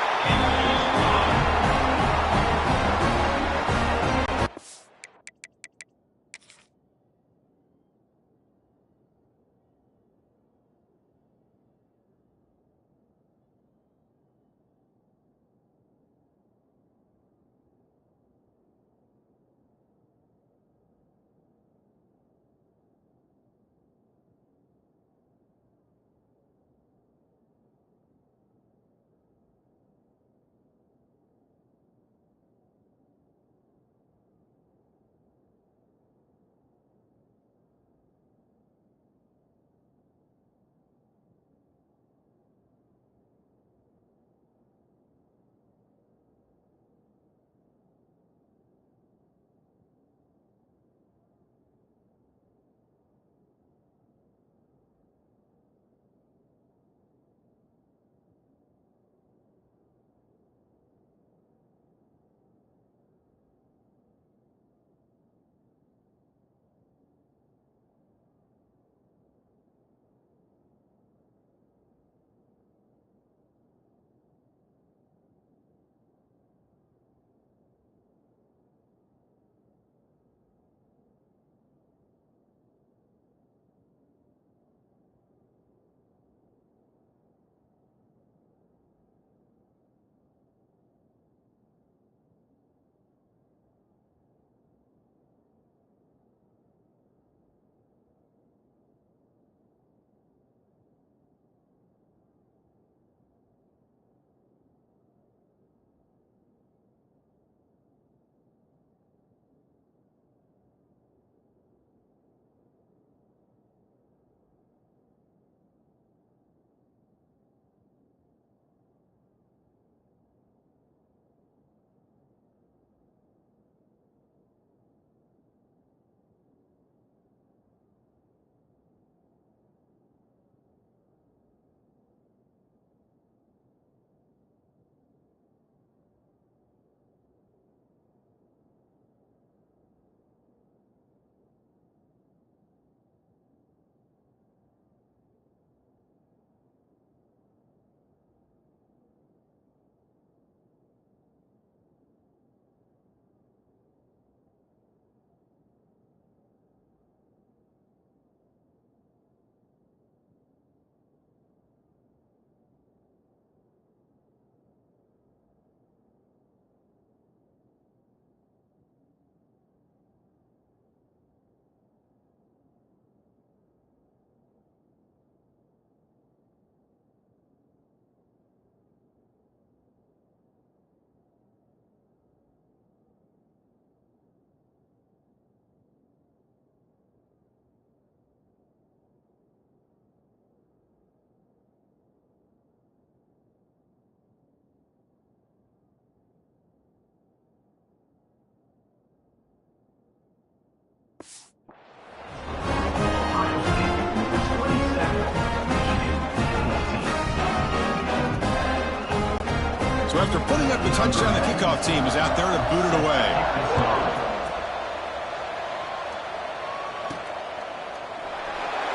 So after putting up the touchdown, the kickoff team is out there to boot it away.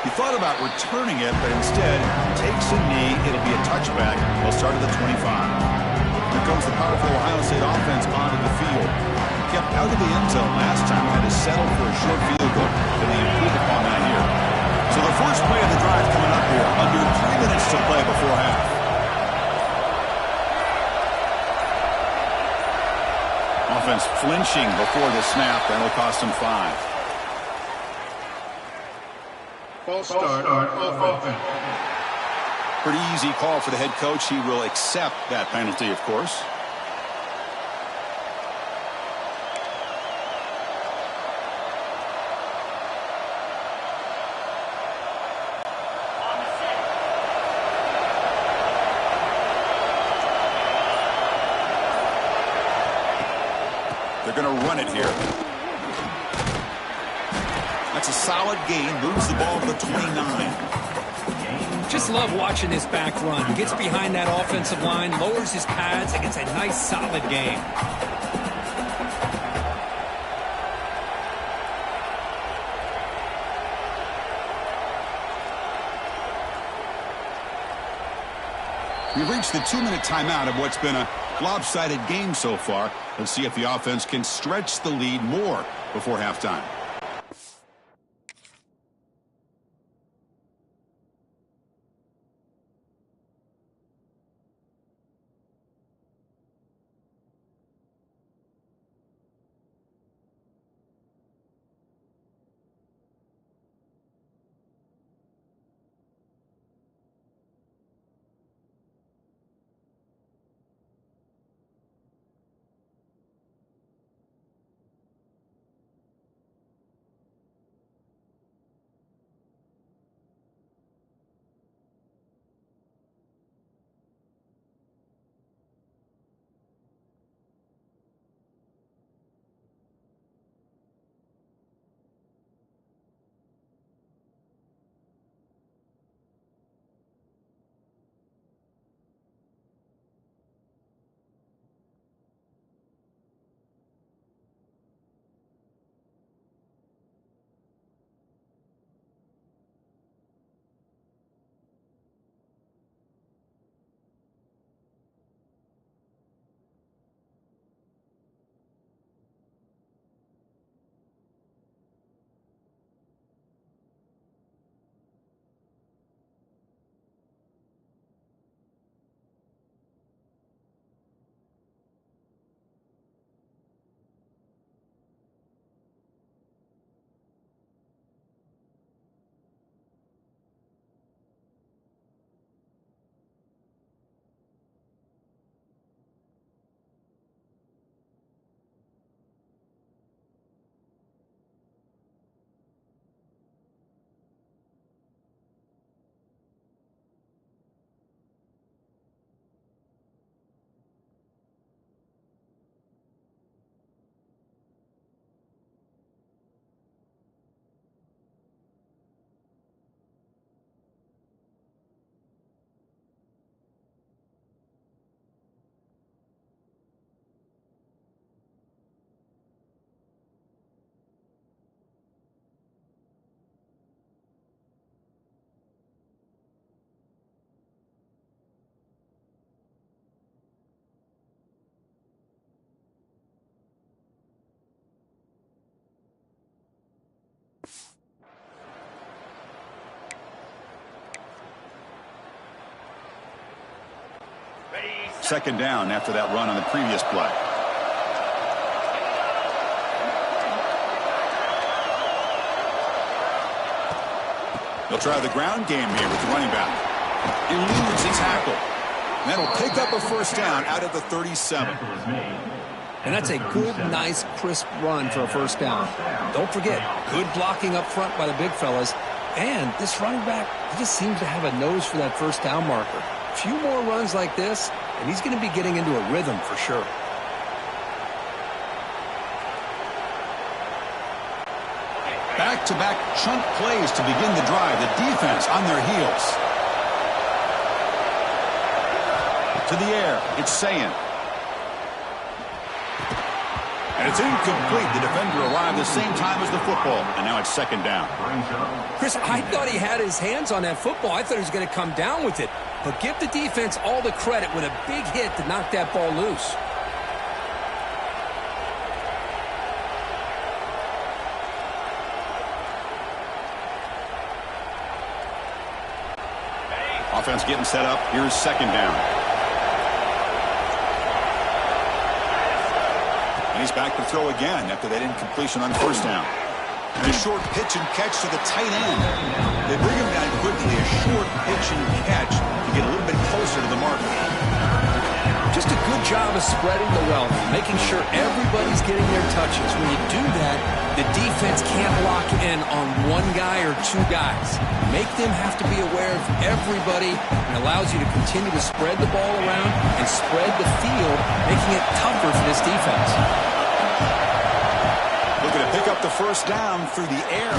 He thought about returning it, but instead takes a knee. It'll be a touchback. They'll start at the 25. Here comes the powerful Ohio State offense onto the field. Kept out of the end zone last time, had to settle for a short field goal, and they improved upon that here. So the first play of the drive coming up here, under 3 minutes to play before half. Offense flinching before the snap. That'll cost him 5. False start offense. Pretty easy call for the head coach. He will accept that penalty, of course. They're going to run it here. That's a solid gain. Moves the ball to the 29. Just love watching this back run. He gets behind that offensive line, lowers his pads, and gets a nice, solid gain. We've reached the 2-minute timeout of what's been a lopsided game so far. Let's see if the offense can stretch the lead more before halftime. Second down after that run on the previous play. They'll try the ground game here with the running back. Eludes the tackle. That'll pick up a first down out of the 37. And that's a good, nice, crisp run for a first down. Don't forget, good blocking up front by the big fellas. And this running back, he just seems to have a nose for that first down marker. A few more runs like this, and he's going to be getting into a rhythm for sure. Back-to-back chunk plays to begin the drive. The defense on their heels. To the air, it's Sayin. And it's incomplete. The defender arrived the same time as the football, and now it's second down. Chris, I thought he had his hands on that football. I thought he was going to come down with it. But give the defense all the credit with a big hit to knock that ball loose. Offense getting set up. Here's second down. And he's back to throw again after that incompletion on first down. And a short pitch and catch to the tight end. They bring him down quickly. A short pitch and catch to get a little bit closer to the marker. Just a good job of spreading the wealth, making sure everybody's getting their touches. When you do that, the defense can't lock in on one guy or two guys. Make them have to be aware of everybody, and allows you to continue to spread the ball around and spread the field, making it tougher for this defense. Looking to pick up the first down through the air.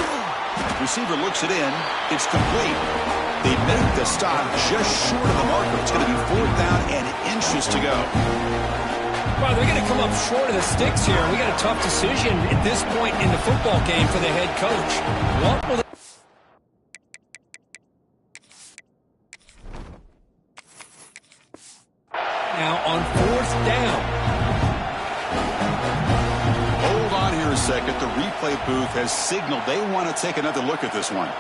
Receiver looks it in. It's complete. They make the stop just short of the marker. It's going to be fourth down and inches to go. Well, they're going to come up short of the sticks here. We got a tough decision at this point in the football game for the head coach. What will now on fourth down? Hold on here a second. The replay booth has signaled they want to take another look at this one.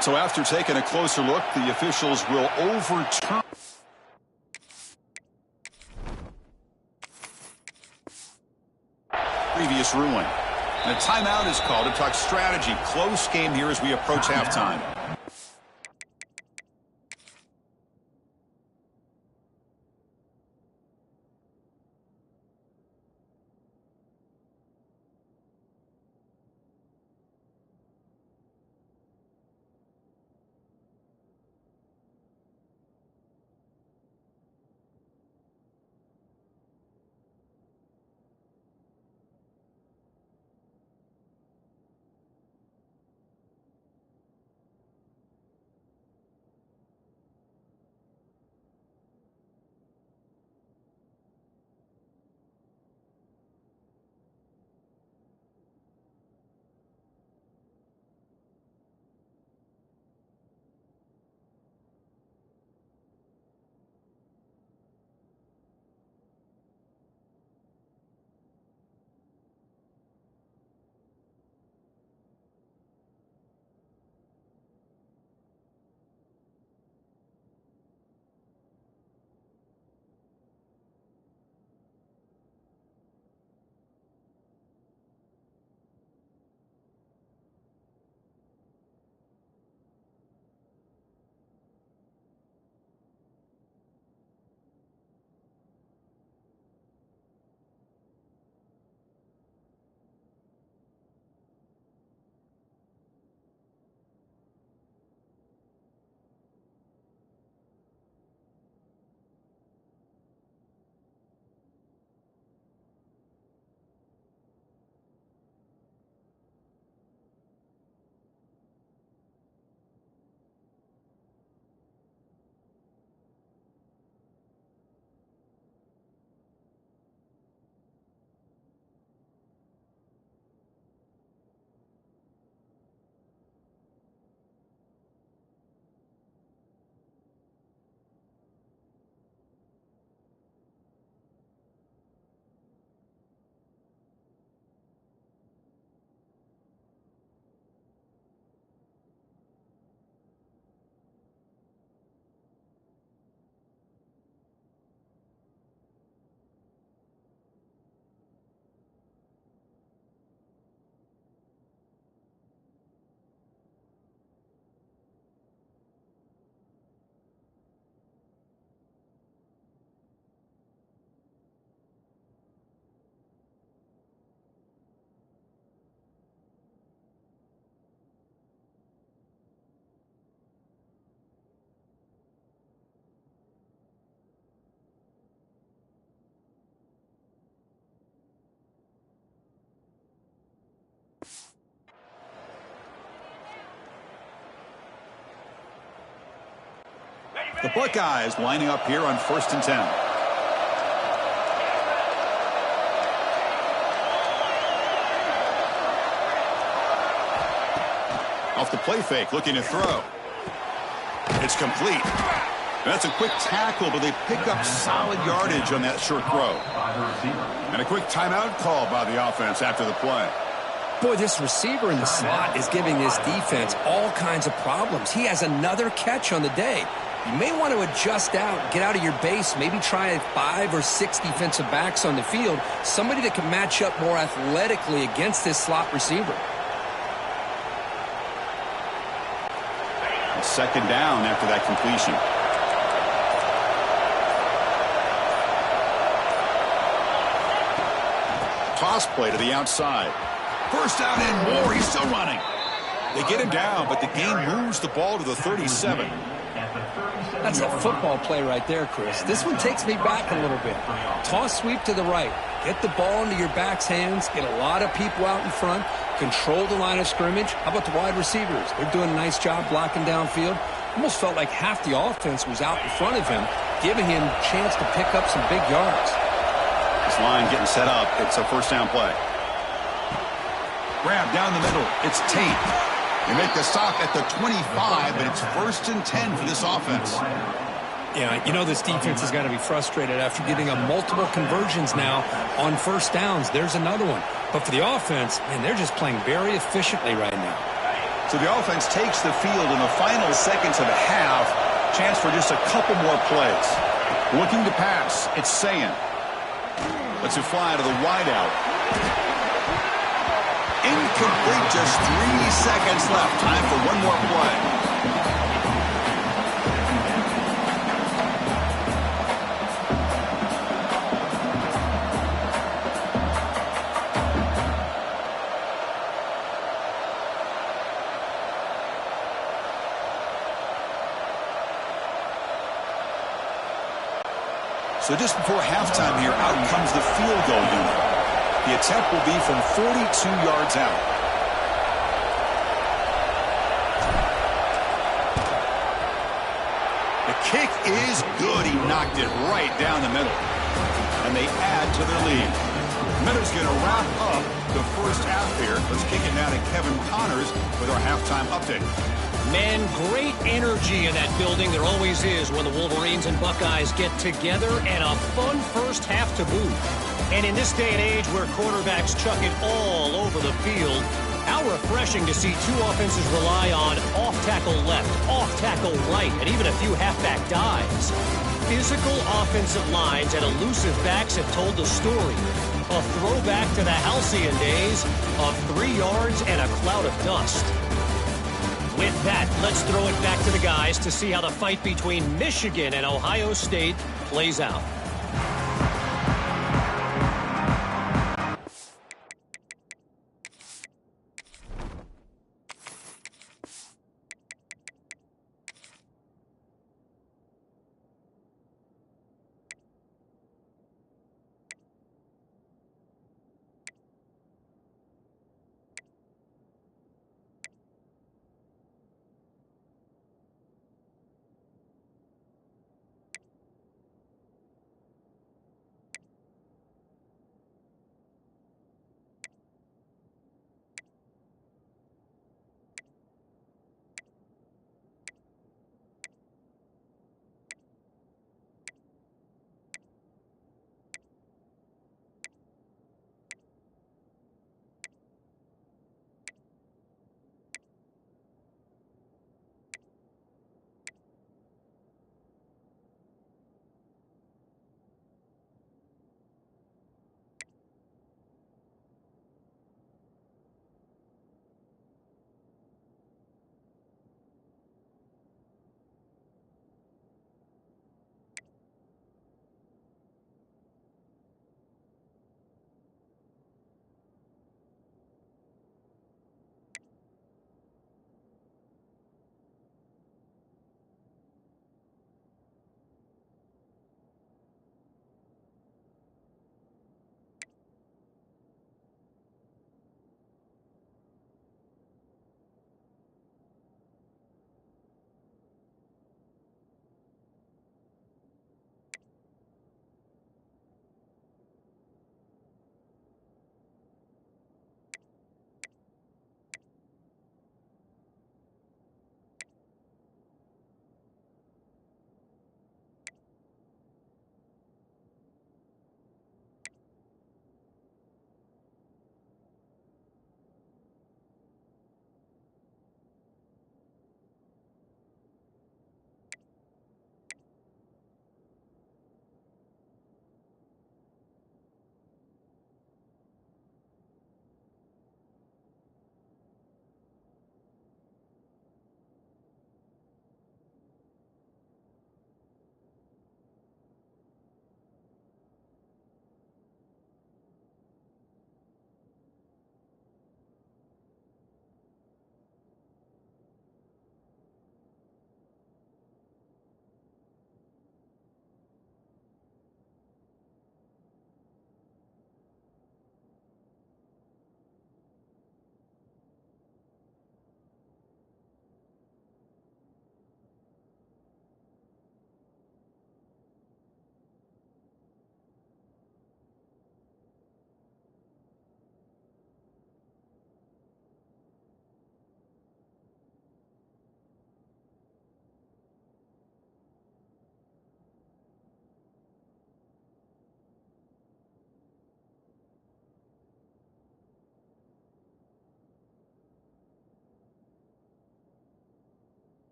So after taking a closer look, the officials will overturn previous ruling. And a timeout is called to talk strategy. Close game here as we approach halftime. The Buckeyes lining up here on 1st and 10. Off the play fake, looking to throw. It's complete. That's a quick tackle, but they pick up solid yardage on that short throw. And a quick timeout call by the offense after the play. Boy, this receiver in the slot is giving this defense all kinds of problems. He has another catch on the day. You may want to adjust out, get out of your base, maybe try 5 or 6 defensive backs on the field, somebody that can match up more athletically against this slot receiver. And 2nd down after that completion. Toss play to the outside. 1st down and more. He's still running. They get him down, but the game moves the ball to the 37. That's a football play right there, Chris. This one takes me back a little bit. Toss sweep to the right. Get the ball into your back's hands. Get a lot of people out in front. Control the line of scrimmage. How about the wide receivers? They're doing a nice job blocking downfield. Almost felt like half the offense was out in front of him, giving him a chance to pick up some big yards. This line getting set up. It's a 1st down play. Grab down the middle. It's Tate. They make the stop at the 25, but it's 1st and 10 for this offense. Yeah, you know this defense has got to be frustrated after getting a multiple conversions now on 1st downs. There's another one. But for the offense, man, they're just playing very efficiently right now. So the offense takes the field in the final seconds of the half. Chance for just a couple more plays. Looking to pass. It's Sayin. Lets it fly to the wideout. Incomplete. Just 3 seconds left. Time for one more play. So just before halftime here, out comes the field goal unit. The attempt will be from 42 yards out. The kick is good. He knocked it right down the middle. And they add to their lead. Miller's going to wrap up the 1st half here. Let's kick it now to Kevin Connors with our halftime update. Man, great energy in that building. There always is when the Wolverines and Buckeyes get together, and a fun 1st half to boot. And in this day and age where quarterbacks chuck it all over the field, how refreshing to see 2 offenses rely on off-tackle left, off-tackle right, and even a few halfback dives. Physical offensive lines and elusive backs have told the story. A throwback to the halcyon days of 3 yards and a cloud of dust. With that, let's throw it back to the guys to see how the fight between Michigan and Ohio State plays out.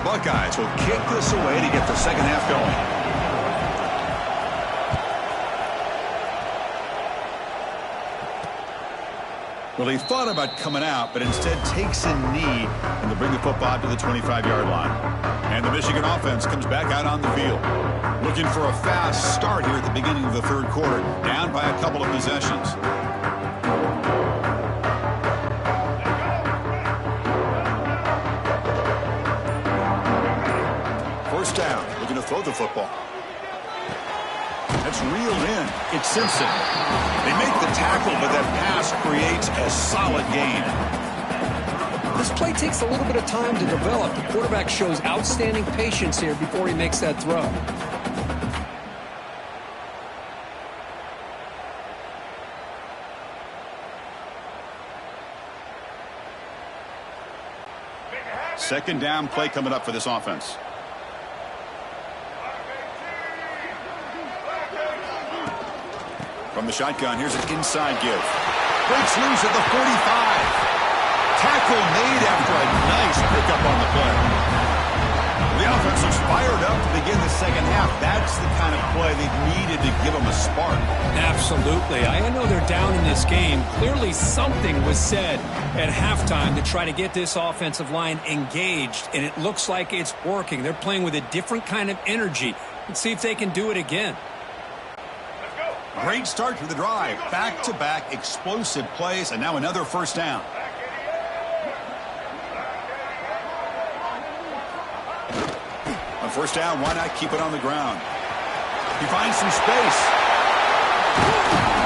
Buckeyes will kick this away to get the second half going. Well, he thought about coming out, but instead takes a knee, and they bring the football to the 25-yard line. And the Michigan offense comes back out on the field. Looking for a fast start here at the beginning of the third quarter, down by a couple of possessions. First down, looking to throw the football. That's reeled in. It's Simpson. They make the tackle, but that pass creates a solid gain. This play takes a little bit of time to develop. The quarterback shows outstanding patience here before he makes that throw. Second down play coming up for this offense. From the shotgun, here's an inside give. Breaks loose at the 45. Tackle made after a nice pickup on the play. The offense looks fired up to begin the second half. That's the kind of play they've needed to give them a spark. Absolutely. I know they're down in this game. Clearly something was said at halftime to try to get this offensive line engaged, and it looks like it's working. They're playing with a different kind of energy. Let's see if they can do it again. Great start to the drive. Back-to-back explosive plays, and now another first down. On first down, why not keep it on the ground? He finds some space.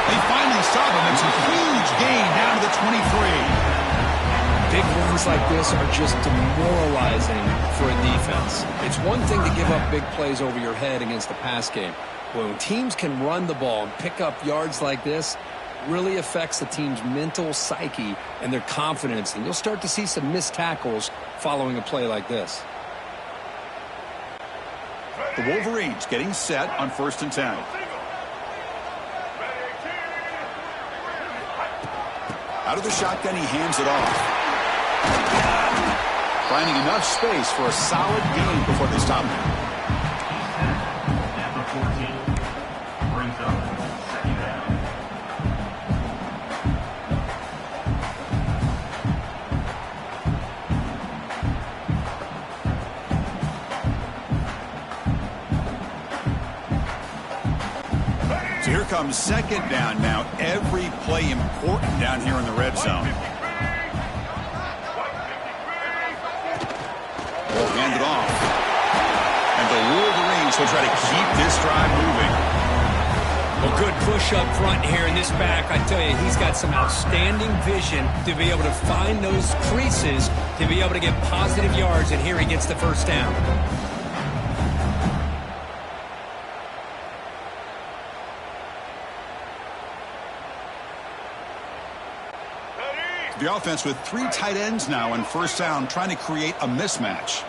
They finally stop him. It's a huge gain down to the 23. Big runs like this are just demoralizing for a defense. It's one thing to give up big plays over your head against the pass game. When teams can run the ball and pick up yards like this, really affects the team's mental psyche and their confidence. And you'll start to see some missed tackles following a play like this. The Wolverines getting set on 1st and 10. Out of the shotgun, he hands it off. Finding enough space for a solid gain before they stop him. Here comes second down now. Every play important down here in the red zone. Ball handed off. And the Wolverines will try to keep this drive moving. Well, good push up front here in this back. I tell you, he's got some outstanding vision to be able to find those creases, to be able to get positive yards, and here he gets the first down. The offense with 3 tight ends now on first down, trying to create a mismatch.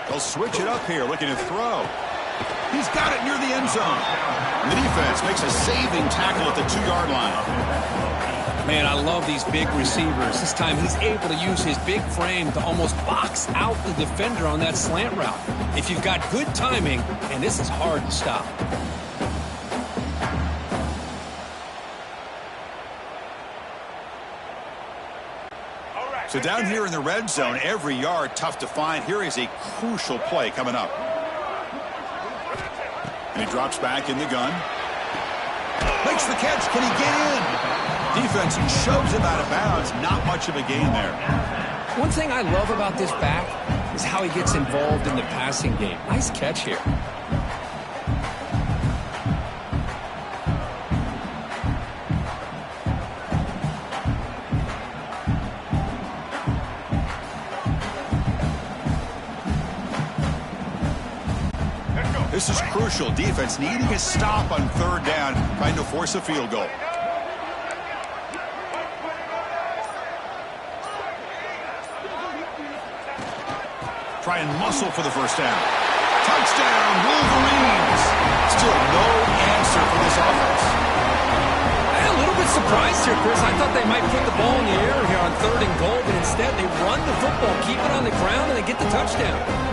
They'll switch it up here, looking to throw. He's got it near the end zone. And the defense makes a saving tackle at the 2-yard line. Man, I love these big receivers. This time he's able to use his big frame to almost box out the defender on that slant route. If you've got good timing, and this is hard to stop. So down here in the red zone, every yard tough to find. Here is a crucial play coming up. And he drops back in the gun. Makes the catch. Can he get in? Defense shoves him out of bounds. Not much of a gain there. One thing I love about this back is how he gets involved in the passing game. Nice catch here. This is crucial. Defense needing a stop on third down, trying to force a field goal. Try and muscle for the first down. Touchdown, Wolverines. Still no answer for this offense. A little bit bit surprised here, Chris. I thought they might put the ball in the air here on 3rd and goal, but instead they run the football, keep it on the ground, and they get the touchdown.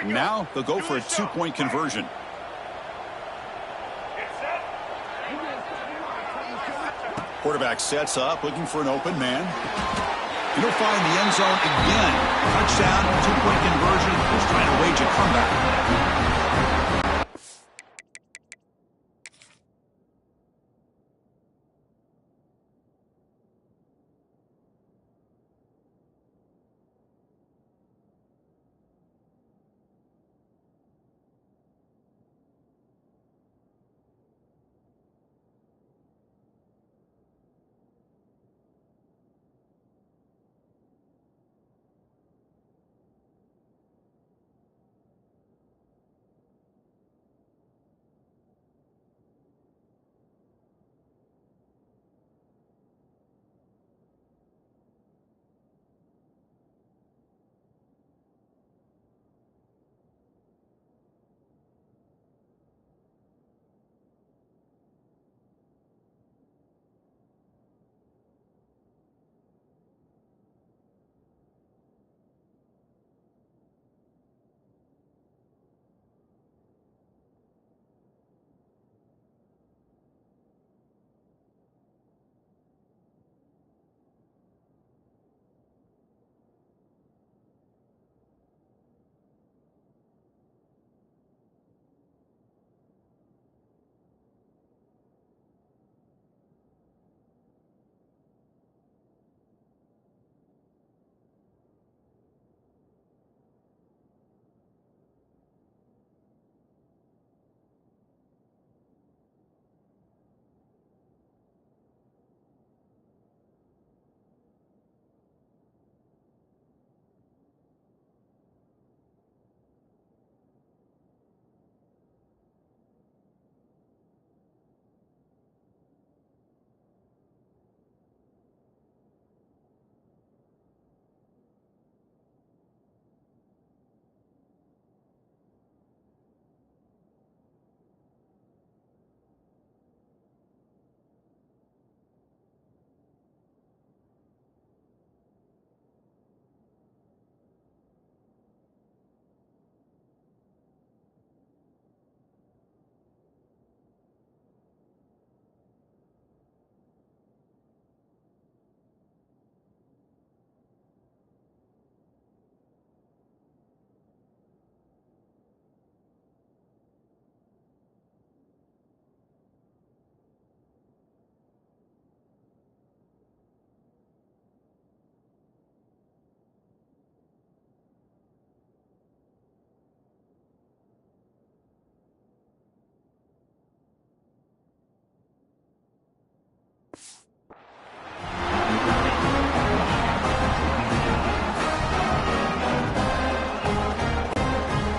Now they'll go for a 2-point conversion. Quarterback sets up, looking for an open man. And he'll find the end zone again. Touchdown, 2-point conversion. He's trying to wage a comeback.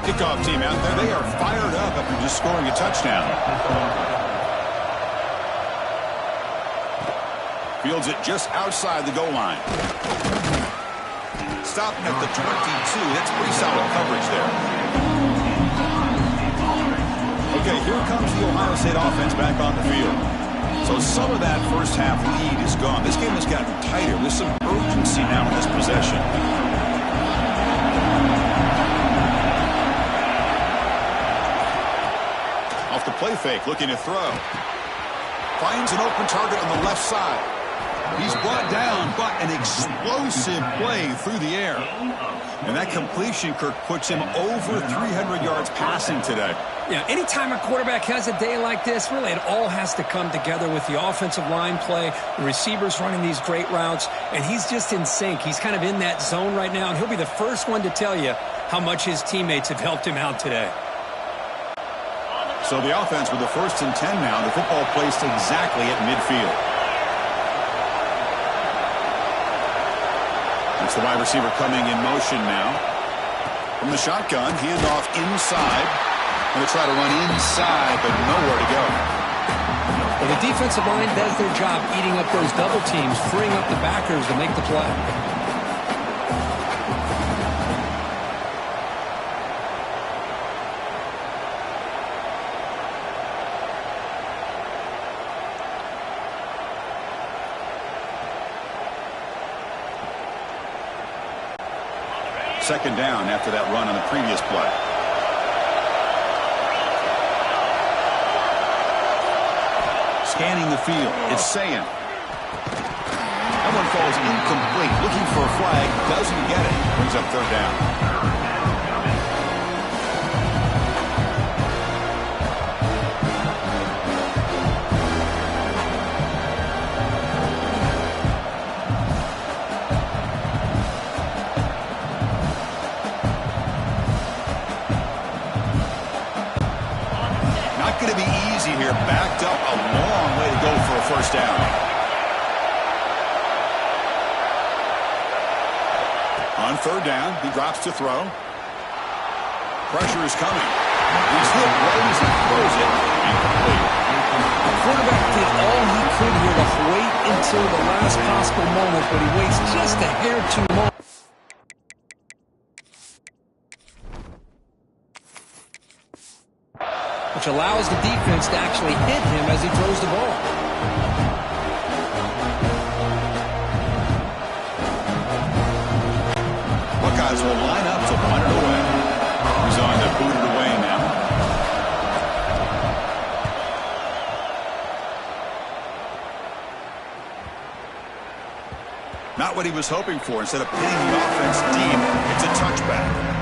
Kickoff team out there, they are fired up after just scoring a touchdown. Fields it just outside the goal line. Stopping at the 22. That's pretty solid coverage there. Okay, here comes the Ohio State offense back on the field. So some of that first half lead is gone. This game has gotten tighter. There's some urgency now in this possession. Off the play fake, looking to throw. Finds an open target on the left side. He's brought down, but an explosive play through the air. And that completion, Kirk, puts him over 300 yards passing today. Yeah, anytime a quarterback has a day like this, really it all has to come together with the offensive line play, the receivers running these great routes, and he's just in sync. He's kind of in that zone right now, and he'll be the first one to tell you how much his teammates have helped him out today. So the offense with the 1st and 10 now. The football placed exactly at midfield. It's the wide receiver coming in motion now. From the shotgun, handoff inside. Going to try to run inside, but nowhere to go. Well, the defensive line does their job eating up those double teams, freeing up the backers to make the play. Second down after that run on the previous play. Scanning the field. It's Sayan. That one falls incomplete. Looking for a flag. Doesn't get it. Brings up third down. Going to be easy here. Backed up a long way to go for a first down. On third down, he drops to throw. Pressure is coming. He's hit right as he throws it. Incomplete. The quarterback did all he could here to wait until the last possible moment, but he waits just a hair too long. Which allows the defense to actually hit him as he throws the ball. Buckeyes will line up to punt it away. He's on to boot it away now. Not what he was hoping for. Instead of pinning the offense deep, it's a touchback.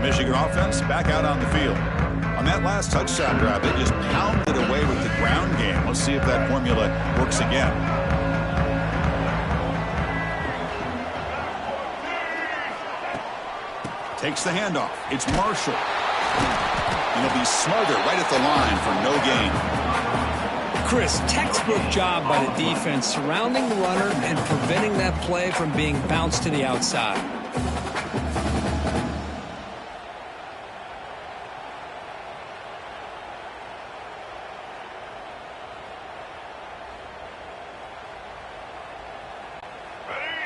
Michigan offense back out on the field. On that last touchdown drive, they just pounded away with the ground game. Let's see if that formula works again. Takes the handoff. It's Marshall. And he'll be smothered right at the line for no gain. Chris, textbook job by the defense surrounding the runner and preventing that play from being bounced to the outside.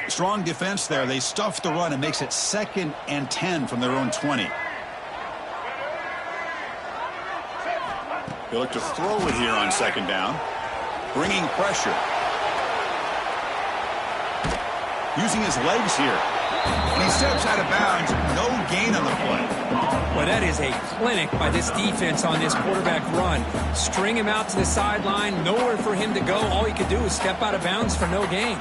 Strong defense there. They stuff the run and makes it 2nd and 10 from their own 20. They look to throw it here on 2nd down. Bringing pressure. Using his legs here. And he steps out of bounds. No gain on the play. Well, that is a clinic by this defense on this quarterback run. String him out to the sideline. Nowhere for him to go. All he could do is step out of bounds for no gain.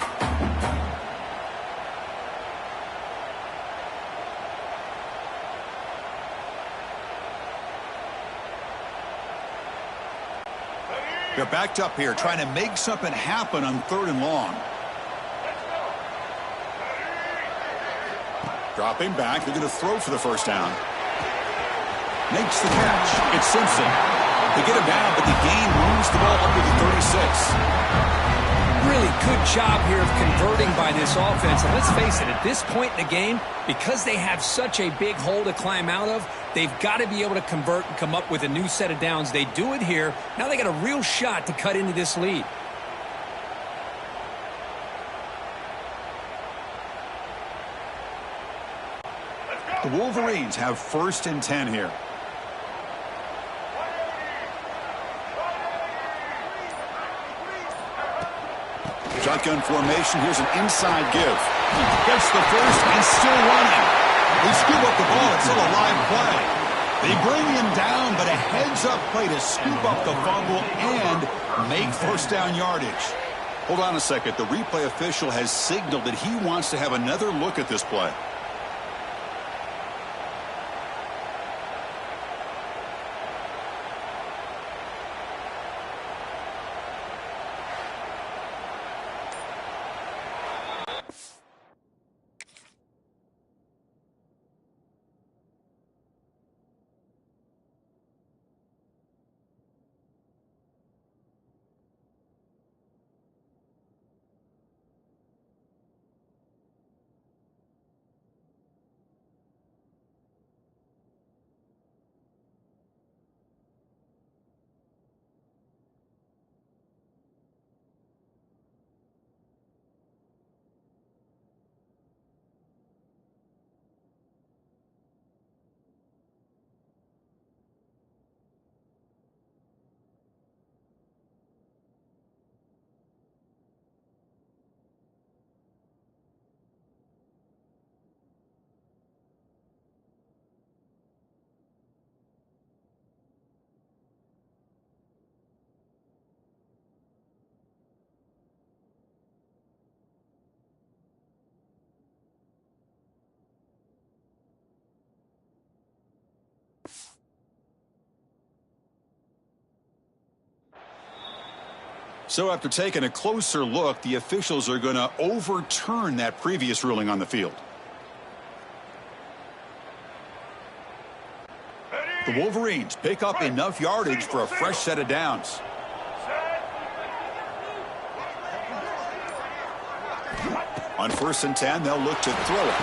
They're backed up here trying to make something happen on 3rd and long. Dropping back. They're going to throw for the first down. Makes the catch. It's Simpson. They get him down, but the gain moves the ball up to the 36. Really good job here of converting by this offense. And let's face it, at this point in the game, because they have such a big hole to climb out of, they've got to be able to convert and come up with a new set of downs. They do it here. Now they got a real shot to cut into this lead. The Wolverines have 1st and 10 here. Shotgun formation. Here's an inside give. Gets the first and still running. They scoop up the ball. It's still a live play. They bring him down, but a heads-up play to scoop up the fumble and make first down yardage. Hold on a second. The replay official has signaled that he wants to have another look at this play. So after taking a closer look, the officials are going to overturn that previous ruling on the field. The Wolverines pick up enough yardage for a fresh set of downs. On 1st and 10, they'll look to throw it.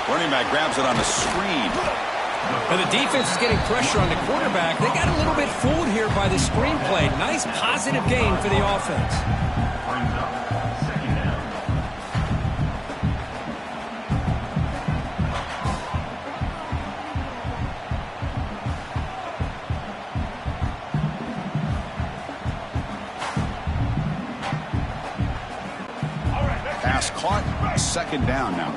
Running back grabs it on the screen. Well, the defense is getting pressure on the quarterback. They got a little bit fooled here by the screenplay. Nice positive gain for the offense. Brings up 2nd down. Pass caught. 2nd down now.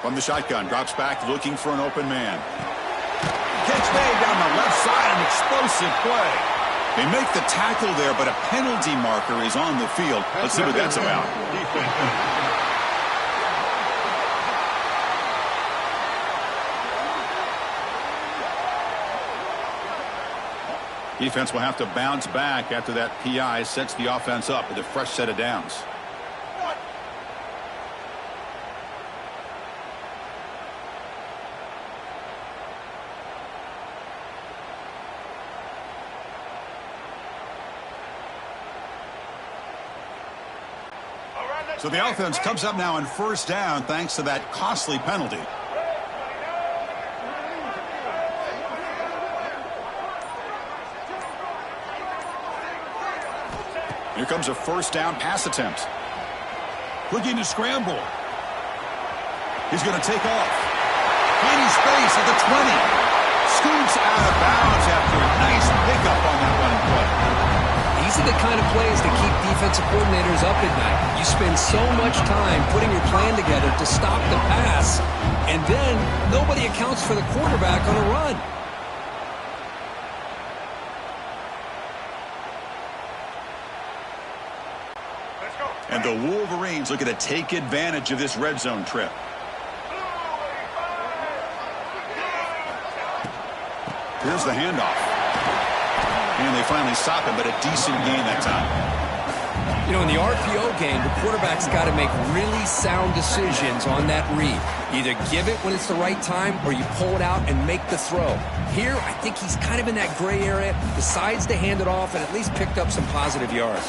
From the shotgun, drops back, looking for an open man. Catch made down the left side, an explosive play. They make the tackle there, but a penalty marker is on the field. Let's see what that's about. Defense will have to bounce back after that PI sets the offense up with a fresh set of downs. So the offense comes up now on 1st down thanks to that costly penalty. Here comes a 1st down pass attempt. Looking to scramble. He's going to take off. Finding space at the 20. Scoots out of bounds after a nice pickup on that running play. These are the kind of plays that keep defensive coordinators up at night. You spend so much time putting your plan together to stop the pass, and then nobody accounts for the quarterback on a run. And the Wolverines looking to take advantage of this red zone trip. Here's the handoff. And they finally stop him, but a decent gain that time. You know, in the RPO game, the quarterback's got to make really sound decisions on that read. Either give it when it's the right time or you pull it out and make the throw. Here, I think he's kind of in that gray area, decides to hand it off and at least picked up some positive yards.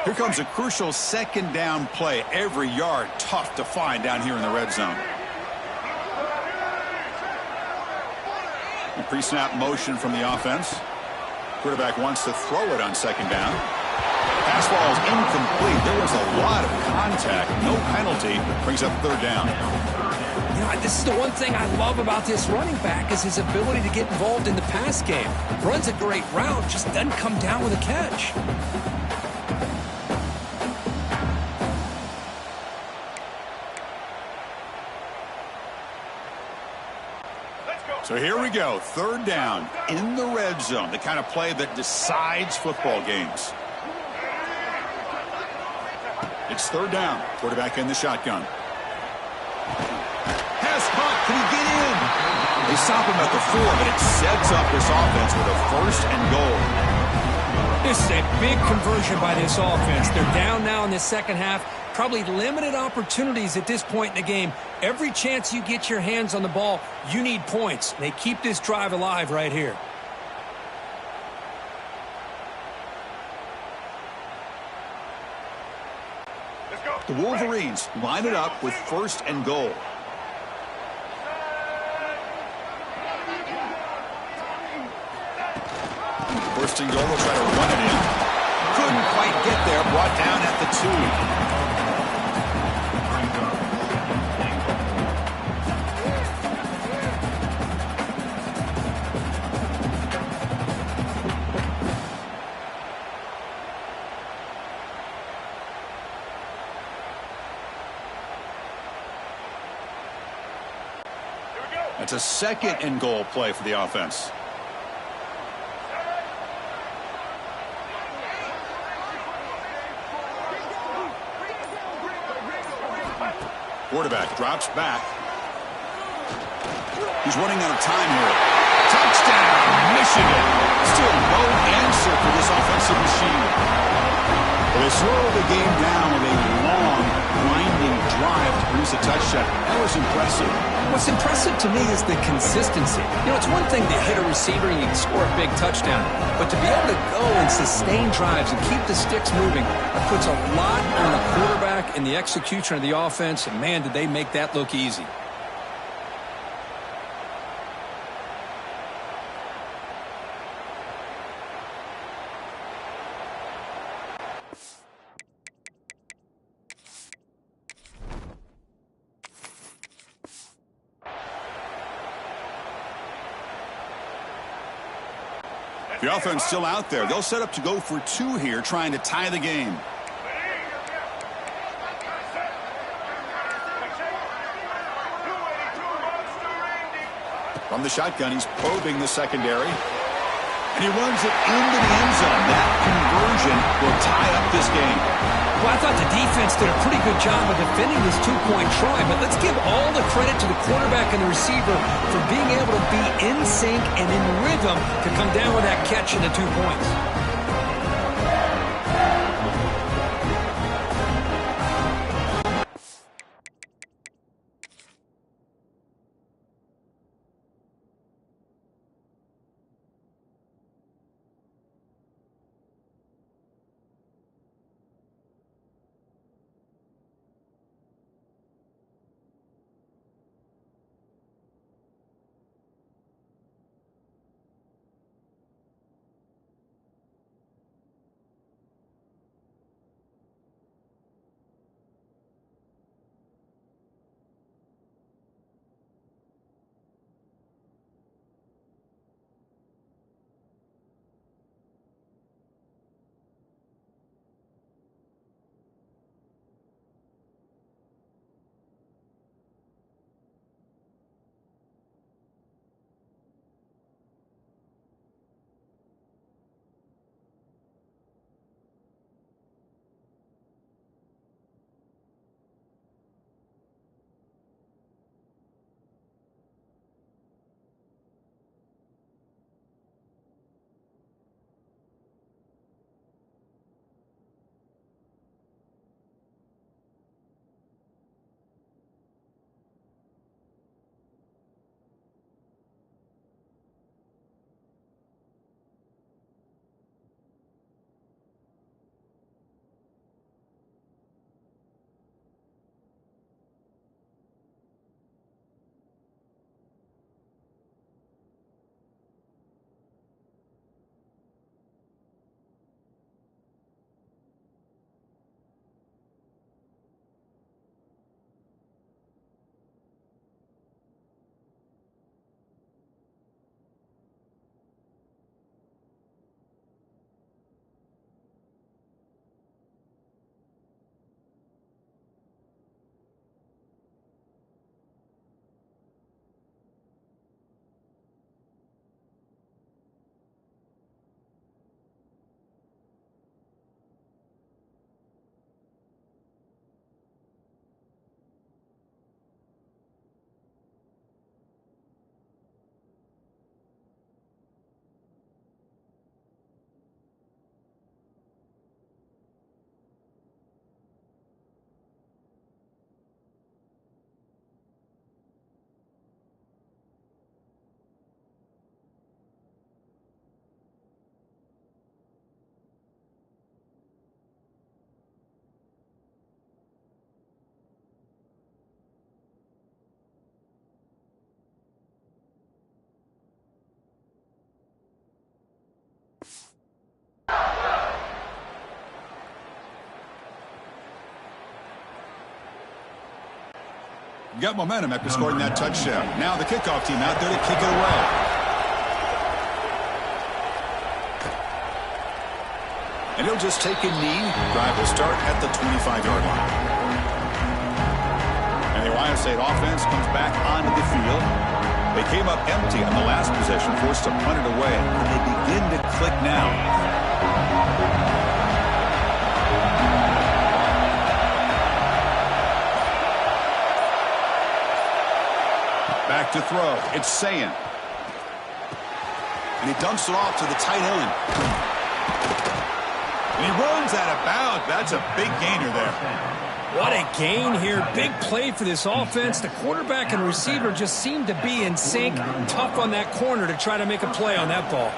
Here comes a crucial second down play. Every yard tough to find down here in the red zone. Pre-snap motion from the offense. Quarterback wants to throw it on second down. Pass ball is incomplete. There was a lot of contact. No penalty. Brings up third down. You know, this is the one thing I love about this running back is his ability to get involved in the pass game. Runs a great route, just doesn't come down with a catch. So here we go, third down in the red zone, the kind of play that decides football games. It's third down, quarterback in the shotgun. Pass caught, can he get in? They stop him at the 4, but it sets up this offense with a first and goal. This is a big conversion by this offense. They're down now in the second half. Probably limited opportunities at this point in the game. Every chance you get your hands on the ball, you need points. They keep this drive alive right here. The Wolverines line it up with first and goal. First and goal, they'll try to run it in. Couldn't quite get there, brought down at the 2. It's a second and goal play for the offense. Quarterback drops back. He's running out of time here. Touchdown, Michigan. Still no answer for this offensive machine. They slow the game down with a long, winding drive to produce a touchdown. That was impressive. What's impressive to me is the consistency. You know, it's one thing to hit a receiver and you can score a big touchdown, but to be able to go and sustain drives and keep the sticks moving, that puts a lot on the quarterback and the execution of the offense, and man, did they make that look easy. The offense still out there. They'll set up to go for 2 here, trying to tie the game. From the shotgun, he's probing the secondary. And he runs it into the end zone. That conversion will tie up this game. Well, I thought the defense did a pretty good job of defending this two-point try, but let's give all the credit to the quarterback and the receiver for being able to be in sync and in rhythm to come down with that catch and the 2 points. Got momentum after scoring that touchdown. Now the kickoff team out there to kick it away. And he'll just take a knee. Drive will start at the 25-yard line. And the Ohio State offense comes back onto the field. They came up empty on the last possession, forced to punt it away. And they begin to click now. Back to throw. It's Sayin. And he dumps it off to the tight end. And he runs out of bounds. That's a big gainer there. What a gain here. Big play for this offense. The quarterback and receiver just seem to be in sync. Tough on that corner to try to make a play on that ball.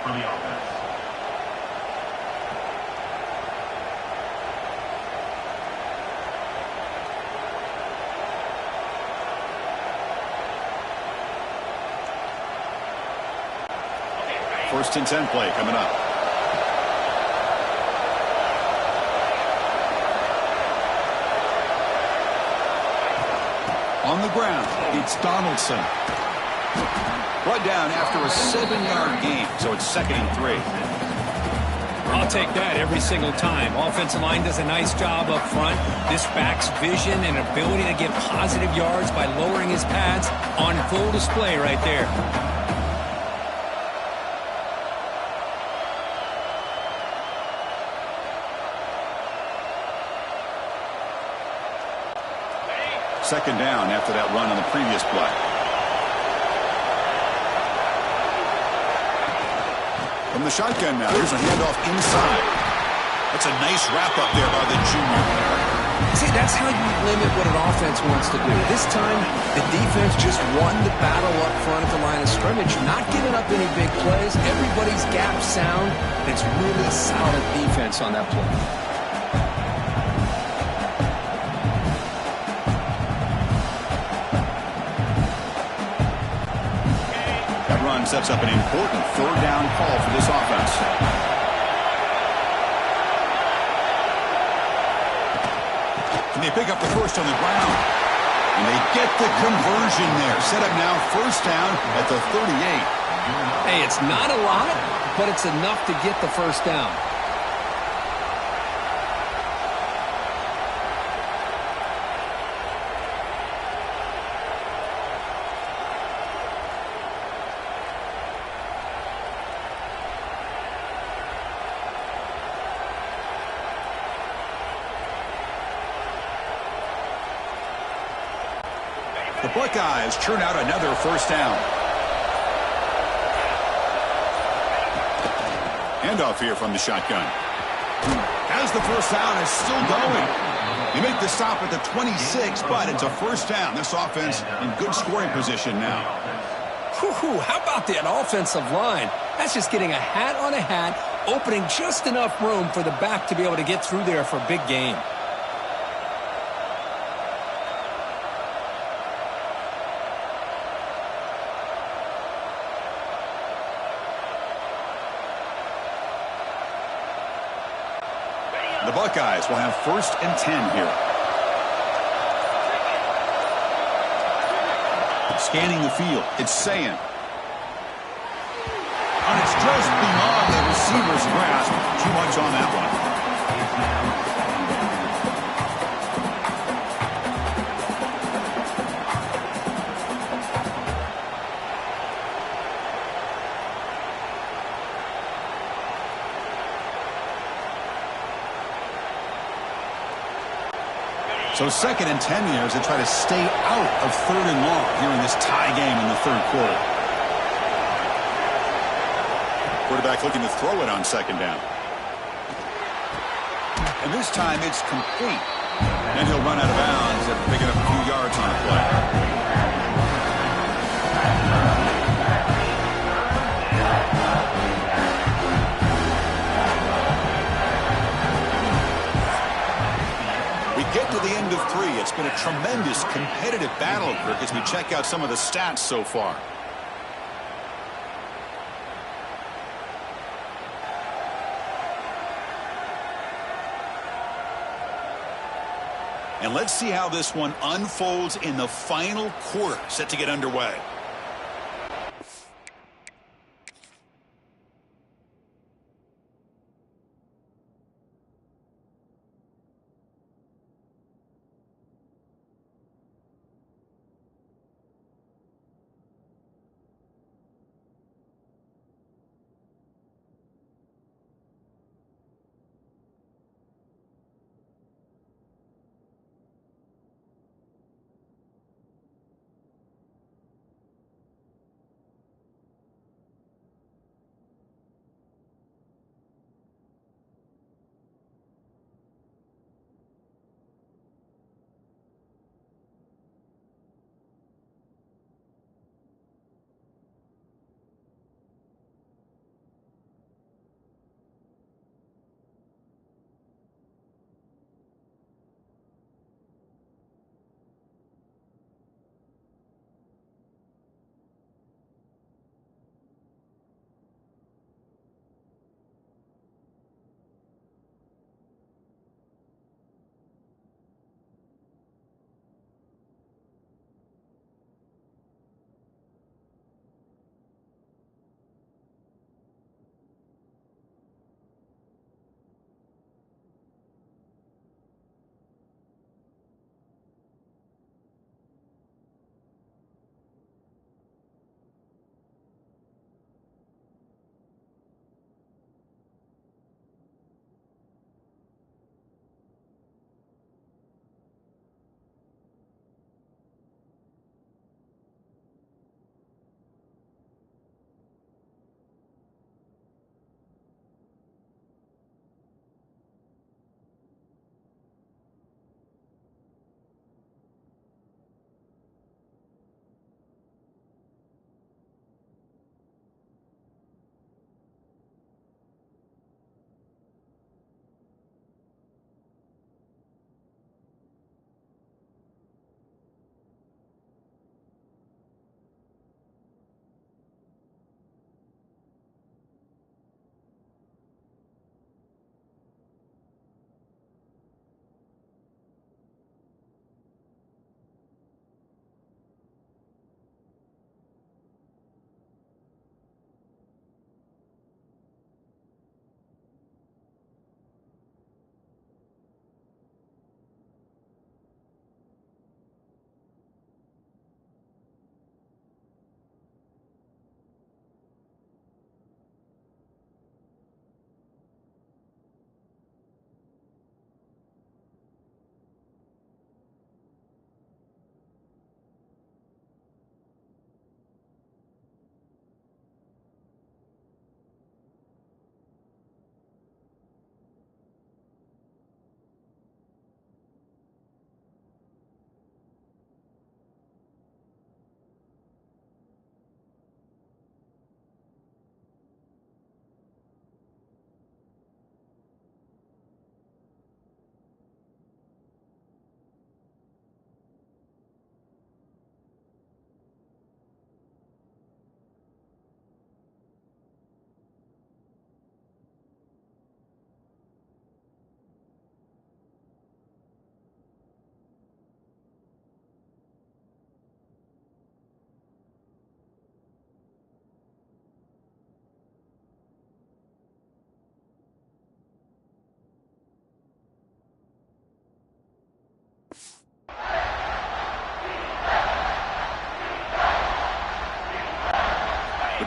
First and 10 play coming up. On the ground, it's Donaldson. Brought down after a 7-yard gain, so it's 2nd and 3. I'll take that every single time. Offensive line does a nice job up front. This back's vision and ability to get positive yards by lowering his pads on full display right there. Second down after that run on the previous play. From the shotgun now, here's a handoff inside. That's a nice wrap-up there by the junior. See, that's how you limit what an offense wants to do. This time, the defense just won the battle up front at the line of scrimmage, not giving up any big plays. Everybody's gap sound. It's really solid defense on that play. Sets up an important third down call for this offense. And they pick up the first on the ground. And they get the conversion there. Set up now first down at the 38. Hey, it's not a lot, but it's enough to get the first down. The Buckeyes churn out another first down. Handoff here from the shotgun. Has the first down, is still going. You make the stop at the 26, but it's a first down. This offense in good scoring position now. Whew, how about that offensive line? That's just getting a hat on a hat, opening just enough room for the back to be able to get through there for a big gain. The Buckeyes will have first and 10 here. Scanning the field, it's Sayin. And it's just beyond the receiver's grasp. Too much on that one. So 2nd and 10 here as they try to stay out of 3rd and long here in this tie game in the 3rd quarter. Quarterback looking to throw it on 2nd down. And this time it's complete. And he'll run out of bounds after picking up a few yards on the play. Get to the end of 3. It's been a tremendous competitive battle, Kirk, as we check out some of the stats so far. And let's see how this one unfolds in the final quarter, set to get underway.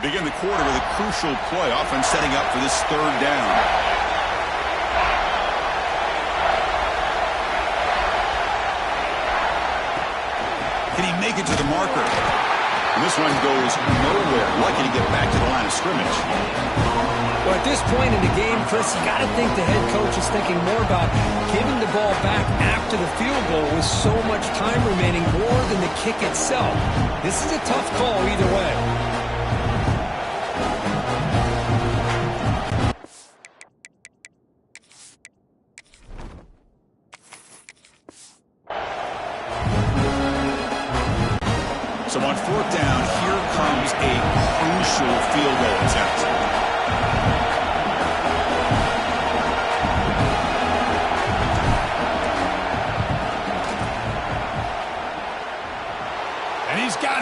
Begin the quarter with a crucial play, offense setting up for this third down. Can he make it to the marker? And this one goes nowhere. Lucky to get back to the line of scrimmage. Well, at this point in the game, Chris, you got to think the head coach is thinking more about giving the ball back after the field goal with so much time remaining more than the kick itself. This is a tough call either way. So on fourth down, here comes a crucial field goal attempt.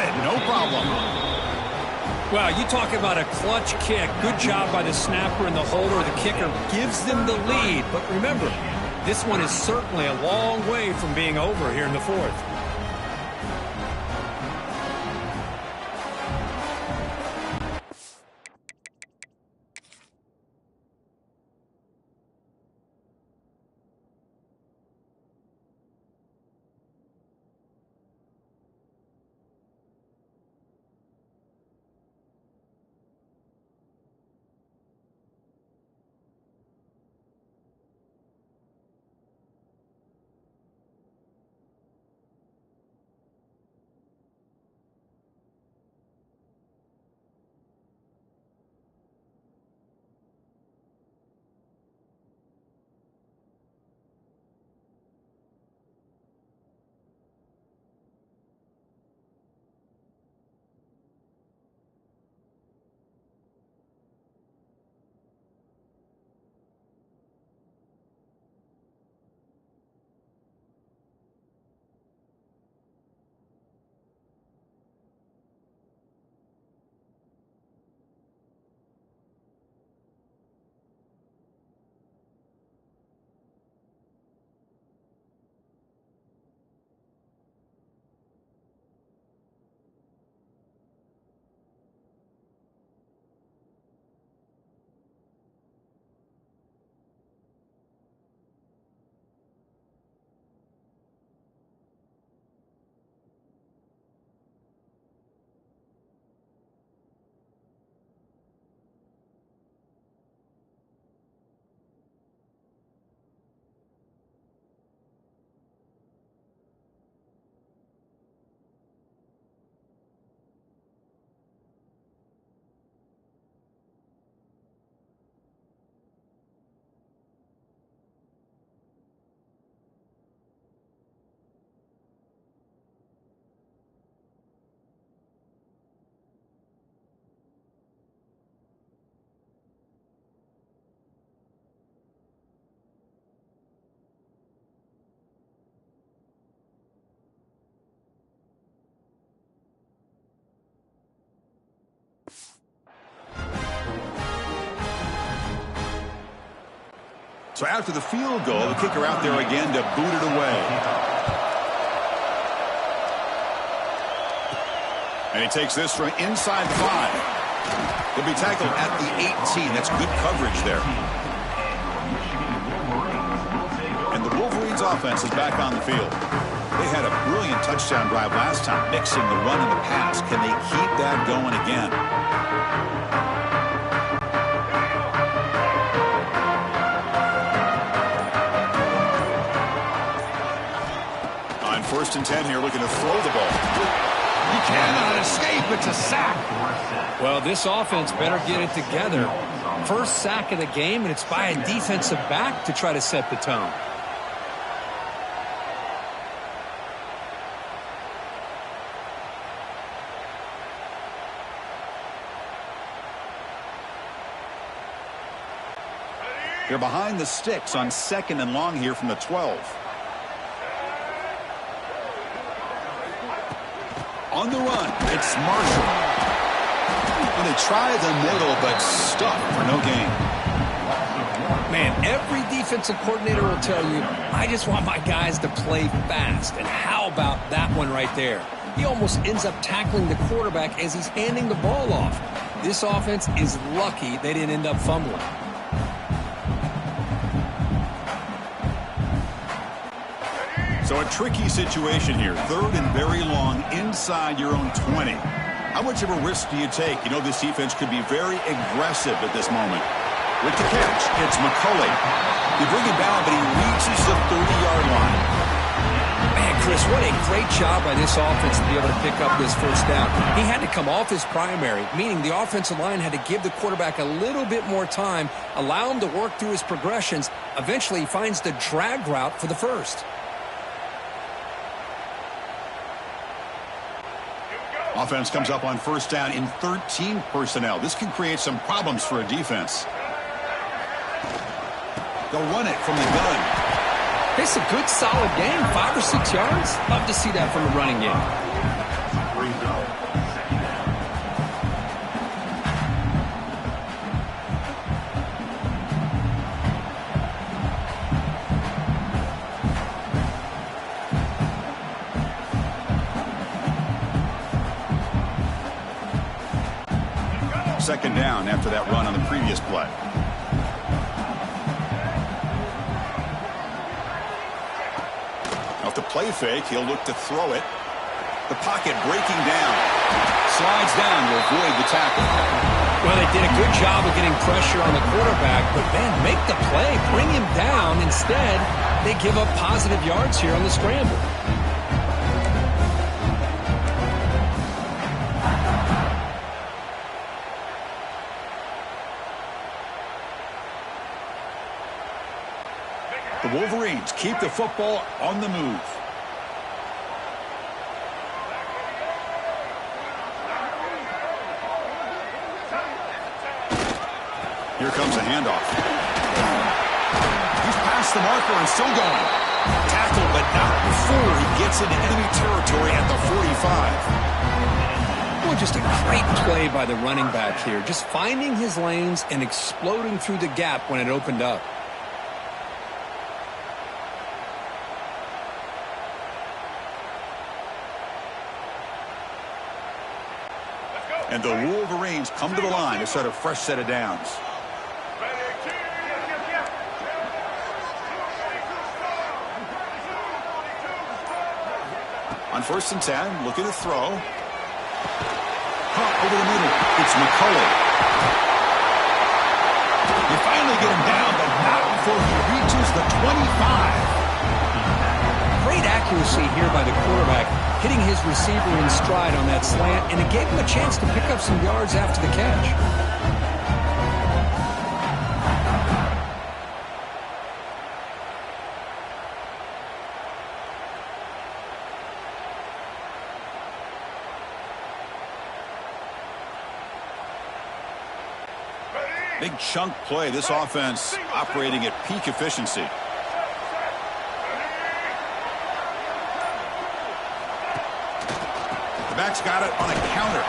got it, no problem. Well, you talk about a clutch kick. Good job by the snapper and the holder. The kicker gives them the lead. But remember, this one is certainly a long way from being over here in the fourth. So after the field goal, the kicker out there again to boot it away. And he takes this from inside the 5. He'll be tackled at the 18. That's good coverage there. And the Wolverines offense is back on the field. They had a brilliant touchdown drive last time, mixing the run and the pass. Can they keep that going again? First and 10 here, looking to throw the ball. He cannot escape. It's a sack. Well, this offense better get it together. First sack of the game, and it's by a defensive back to try to set the tone. They're behind the sticks on 2nd and long here from the 12. On the run, it's Marshall. And they try the middle, but stuck for no gain. Man, every defensive coordinator will tell you, I just want my guys to play fast. And how about that one right there? He almost ends up tackling the quarterback as he's handing the ball off. This offense is lucky they didn't end up fumbling. So a tricky situation here. 3rd and very long inside your own 20. How much of a risk do you take? You know, this defense could be very aggressive at this moment. With the catch, it's McCulley. They bring him down, but he reaches the 30-yard line. Man, Chris, what a great job by this offense to be able to pick up this first down. He had to come off his primary, meaning the offensive line had to give the quarterback a little bit more time, allow him to work through his progressions. Eventually, he finds the drag route for the first. Offense comes up on first down in 13 personnel. This can create some problems for a defense. They'll run it from the gun. It's a good, solid game. 5 or 6 yards. Love to see that from the running game. Second down after that run on the previous play. Off the play fake, he'll look to throw it. The pocket breaking down. Slides down to avoid the tackle. Well, they did a good job of getting pressure on the quarterback, but then make the play, bring him down. Instead, they give up positive yards here on the scramble. The Wolverines keep the football on the move. Here comes a handoff. He's past the marker and still going. Tackled, but not before he gets into enemy territory at the 45. Well, just a great play by the running back here. Just finding his lanes and exploding through the gap when it opened up. And the Wolverines come to the line to start a fresh set of downs. On 1st and 10, looking to throw. Caught over the middle. It's McCulley. They finally get him down, but not before he reaches the 25. Great accuracy here by the quarterback, hitting his receiver in stride on that slant, and it gave him a chance to pick up some yards after the catch. Big chunk play. This offense operating at peak efficiency. The back's got it on a counter.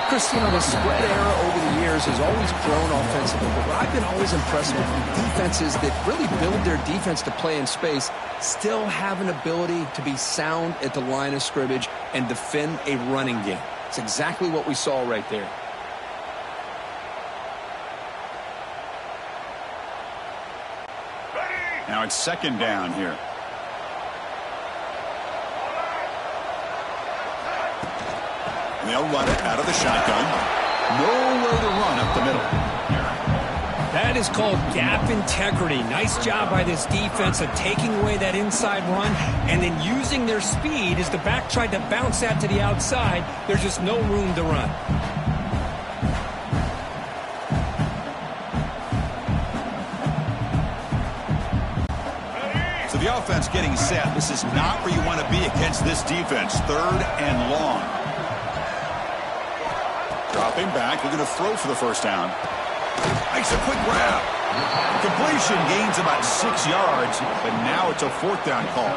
Chris, you know, the spread era over the years has always grown offensively, but what I've been always impressed with defenses that really build their defense to play in space still have an ability to be sound at the line of scrimmage and defend a running game. It's exactly what we saw right there. Now it's 2nd down here. And they'll run it out of the shotgun. Nowhere to run up the middle. That is called gap integrity. Nice job by this defense of taking away that inside run and then using their speed as the back tried to bounce that to the outside. There's just no room to run. So the offense getting set. This is not where you want to be against this defense. 3rd and long. Dropping back, looking to throw for the 1st down. Makes a quick grab. Completion gains about 6 yards, but now it's a 4th down call.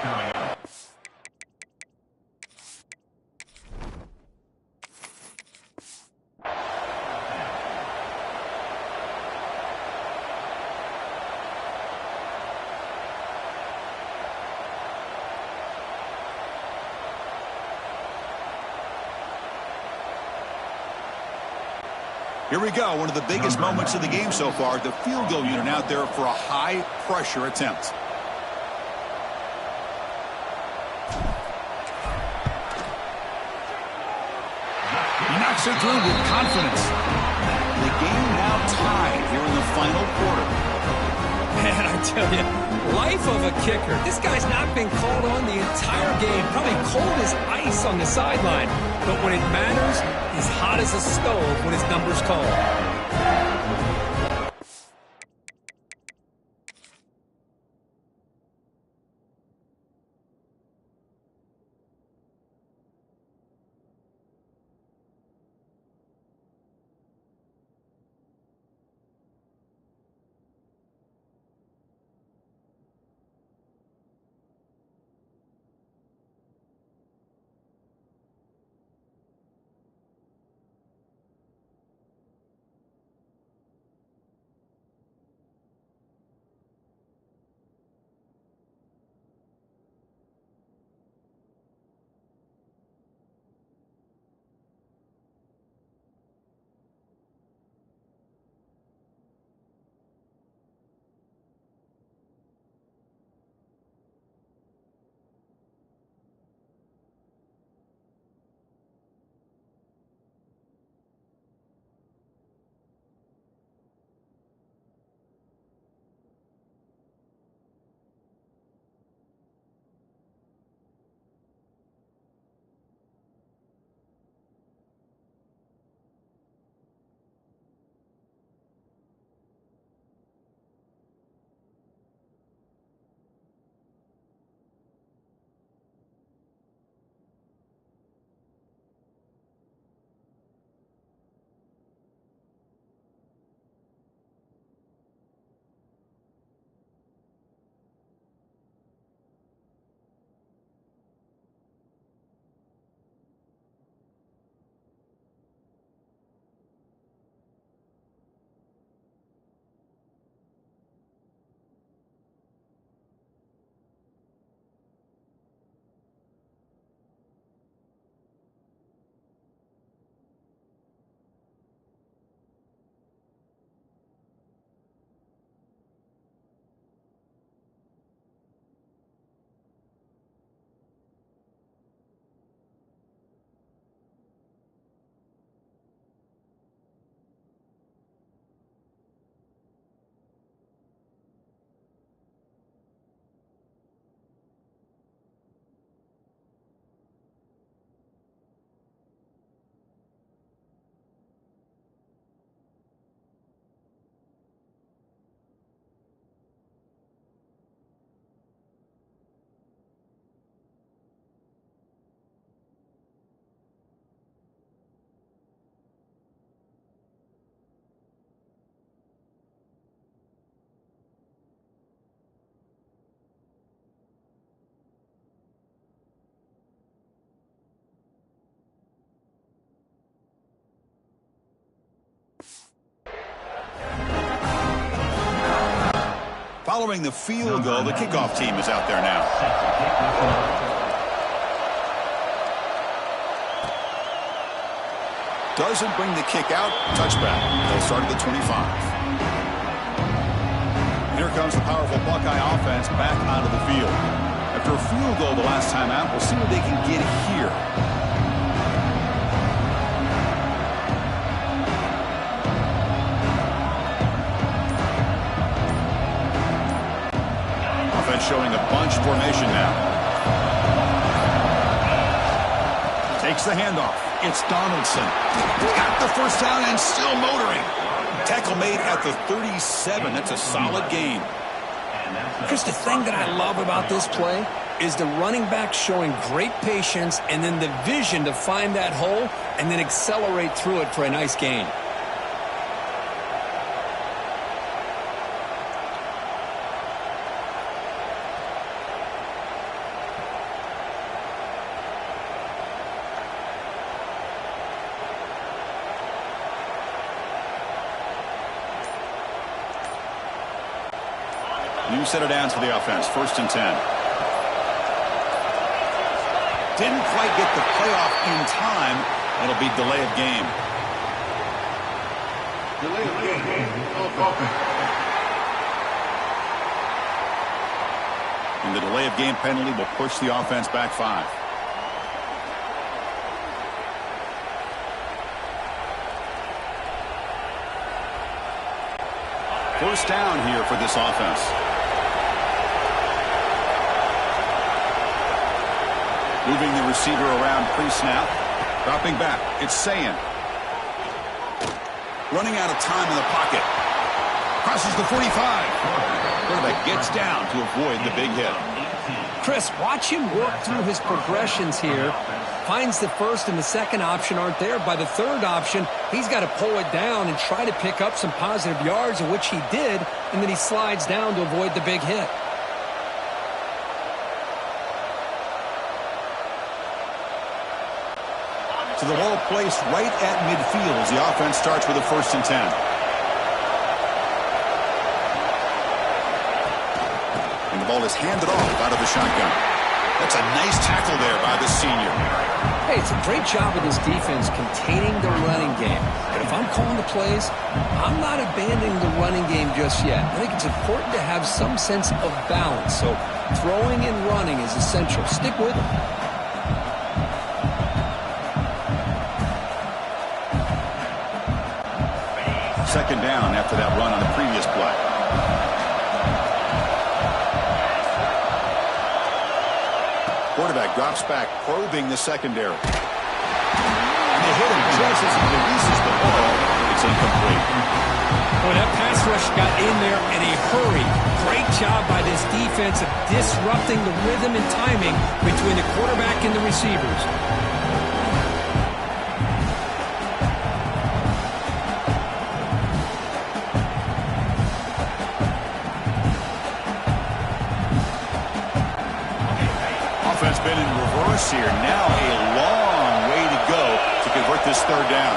Coming up. Here we go, one of the biggest moments of the game so far. The field goal unit out there for a high-pressure attempt. He knocks it through with confidence. The game now tied here in the final quarter. Man, I tell you, life of a kicker. This guy's not been called on the entire game. Probably cold as ice on the sideline. But when it matters, he's hot as a stove when his number's called. Following the field goal, the kickoff team is out there now. Doesn't bring the kick out. Touchback. They'll start at the 25. Here comes the powerful Buckeye offense back onto the field. After a field goal the last time out, we'll see what they can get here. Offense showing a bunch formation now. Takes the handoff. It's Donaldson. Got the first down and still motoring. Tackle made at the 37. That's a solid gain. Chris, the thing that I love about this play is the running back showing great patience and then the vision to find that hole and then accelerate through it for a nice gain. New set of downs for the offense. 1st and 10. Didn't quite get the playoff in time. It'll be delay of game. Delay of game. And the delay of game penalty will push the offense back 5. First down here for this offense. Moving the receiver around pre-snap. Dropping back. It's Sayin. Running out of time in the pocket. Crosses the 45. Quarterback gets down to avoid the big hit. Chris, watch him work through his progressions here. Finds the first and the second option aren't there. By the third option, he's got to pull it down and try to pick up some positive yards, which he did, and then he slides down to avoid the big hit. To the ball placed right at midfield as the offense starts with a 1st and 10. And the ball is handed off out of the shotgun. That's a nice tackle there by the senior. Hey, it's a great job of this defense containing the running game. But if I'm calling the plays, I'm not abandoning the running game just yet. I think it's important to have some sense of balance. So throwing and running is essential. Stick with it. Second down after that run on the previous play. Quarterback drops back, probing the secondary. And they hit him just as he releases the ball. It's incomplete. Well, that pass rush got in there in a hurry. Great job by this defense of disrupting the rhythm and timing between the quarterback and the receivers. Offense been in reverse here. Now a long way to go to convert this third down.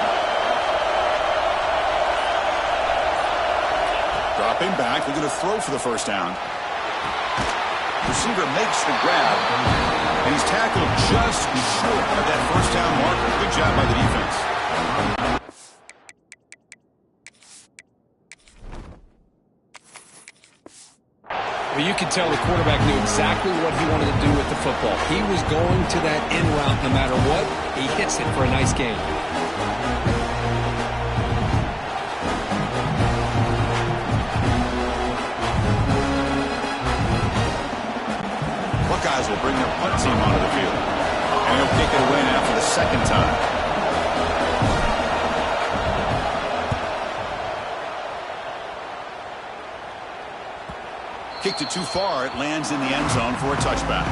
Dropping back, looking to throw for the first down. Receiver makes the grab, and he's tackled just short of that first down marker. Good job by the defense. Well, you could tell the quarterback knew exactly what he wanted to do with the football. He was going to that in route no matter what. He hits it for a nice gain. Buckeyes will bring their punt team onto the field. And he'll kick it away now for the second time. Kicked it too far. It lands in the end zone for a touchback.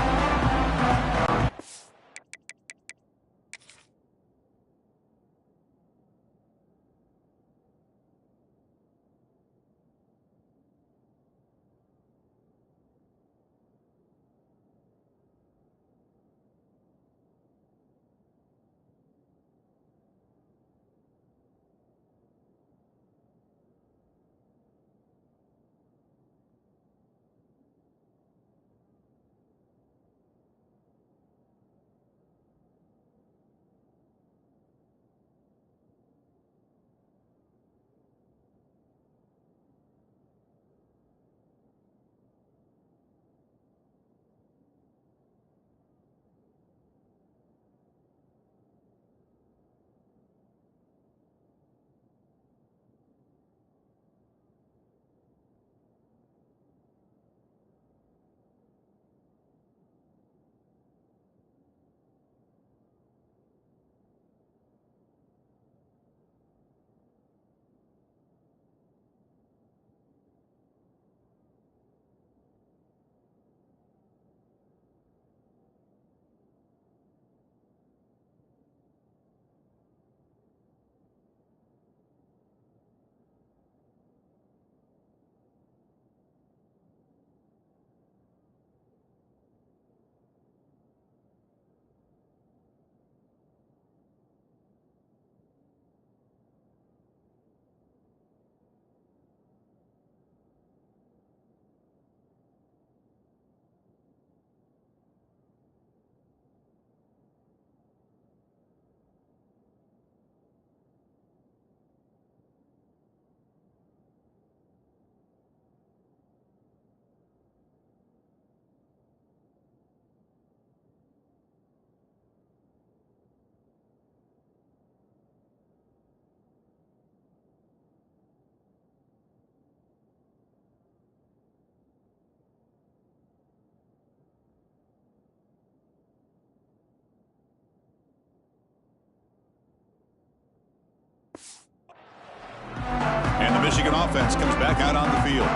offense comes back out on the field.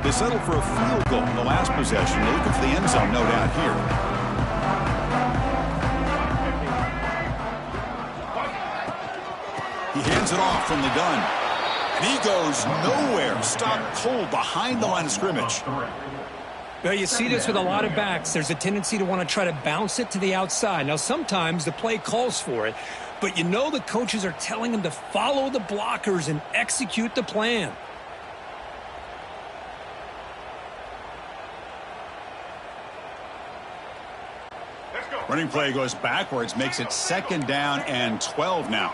They settled for a field goal in the last possession. They're looking for the end zone, no doubt, here. He hands it off from the gun. And he goes nowhere. Stopped cold behind the line of scrimmage. Well, you see this with a lot of backs. There's a tendency to want to try to bounce it to the outside. Now, sometimes the play calls for it, but you know the coaches are telling them to follow the blockers and execute the plan. Running play goes backwards, makes it 2nd down and 12 now.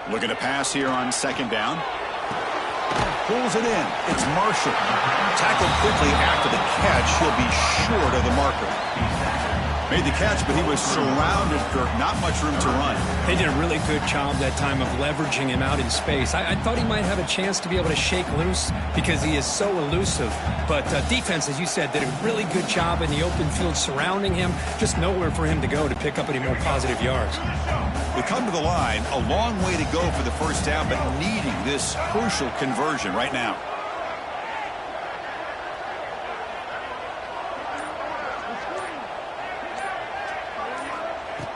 Looking to pass here on 2nd down. Pulls it in. It's Marshall. Tackled quickly after the catch. He'll be short of the marker. Made the catch, but he was surrounded for not much room to run. They did a really good job that time of leveraging him out in space. I thought he might have a chance to be able to shake loose because he is so elusive. But defense, as you said, did a really good job in the open field surrounding him. Just nowhere for him to go to pick up any more positive yards. They come to the line, a long way to go for the first down, but needing this crucial conversion right now.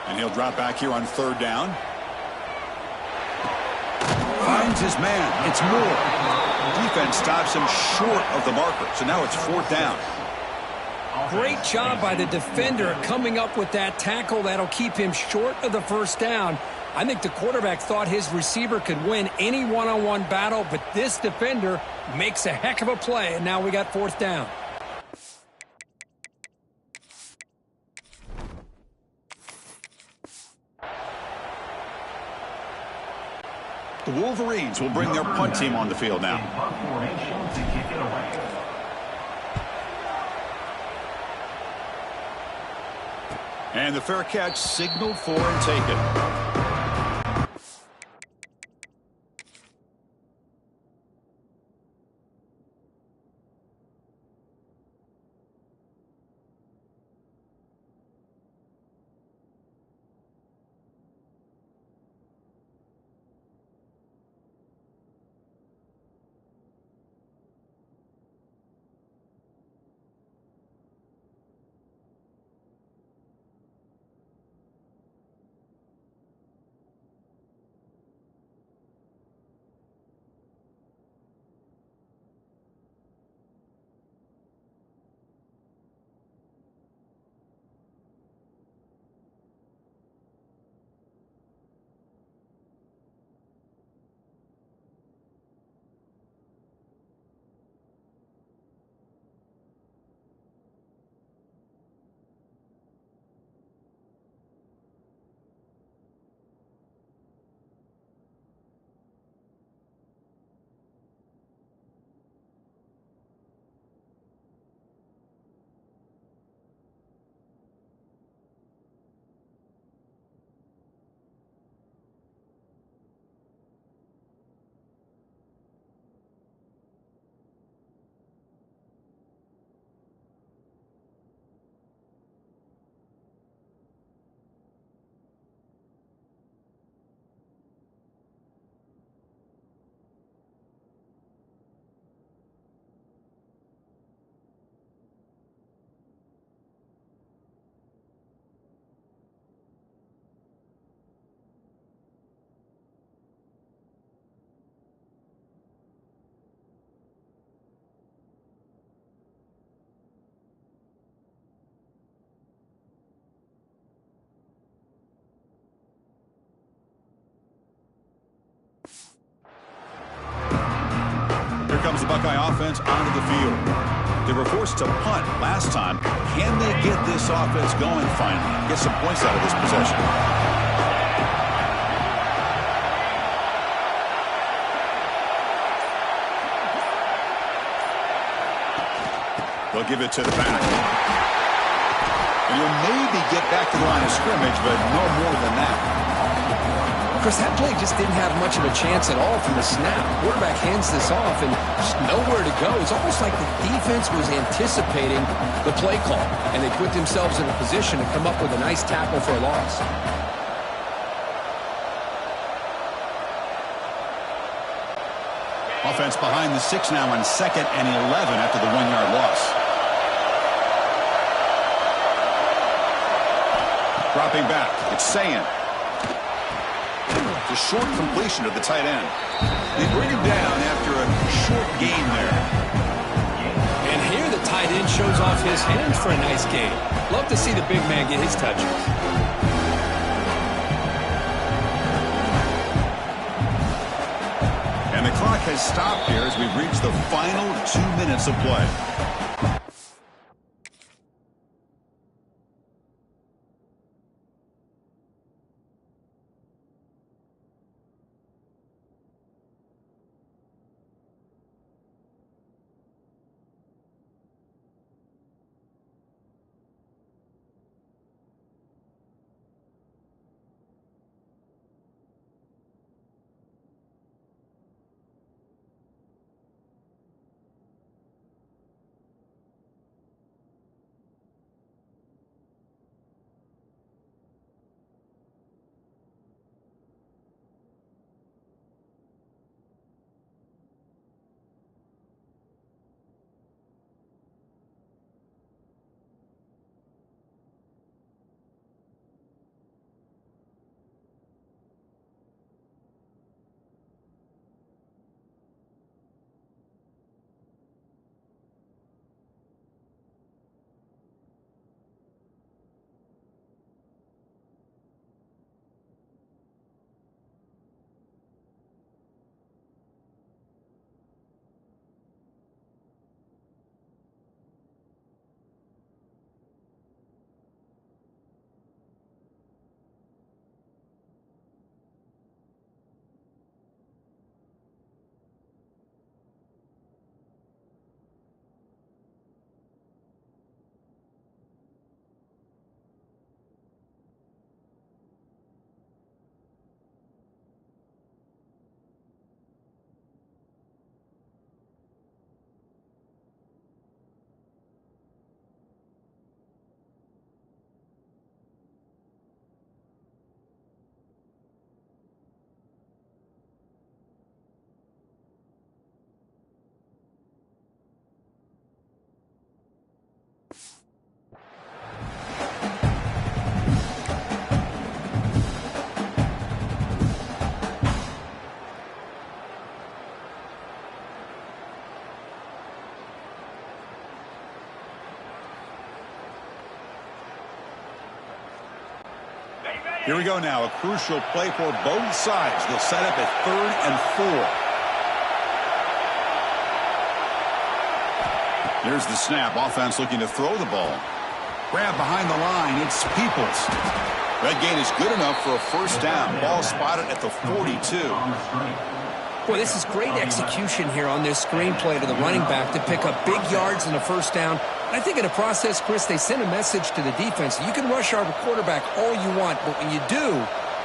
And he'll drop back here on 3rd down. Finds his man. It's Moore. Defense stops him short of the marker, so now it's 4th down. Great job by the defender coming up with that tackle. That'll keep him short of the first down. I think the quarterback thought his receiver could win any one-on-one battle, but this defender makes a heck of a play, and now we got 4th down. The Wolverines will bring their punt team on the field now. Punt formation to kick it away. And the fair catch signaled for and taken. Comes the Buckeye offense onto the field. They were forced to punt last time. Can they get this offense going finally? Get some points out of this possession. They'll give it to the back. And you'll maybe get back to the line of scrimmage, but no more than that. Of course, that play just didn't have much of a chance at all from the snap. Quarterback hands this off and just nowhere to go. It's almost like the defense was anticipating the play call, and they put themselves in a position to come up with a nice tackle for a loss. Offense behind the 6 now on 2nd and 11 after the 1-yard loss. Dropping back, it's Sayin. It's a short completion to the tight end. They bring him down after a short gain there. And here the tight end shows off his hands for a nice gain. Love to see the big man get his touches. And the clock has stopped here as we've reached the final 2 minutes of play. Here we go now, a crucial play for both sides. They'll set up at 3rd and 4. Here's the snap. Offense looking to throw the ball. Grab behind the line. It's Peoples. That gain is good enough for a first down. Ball spotted at the 42. Boy, this is great execution here on this screenplay to the running back to pick up big yards and a first down. I think in the process, Chris, they send a message to the defense. You can rush our quarterback all you want, but when you do,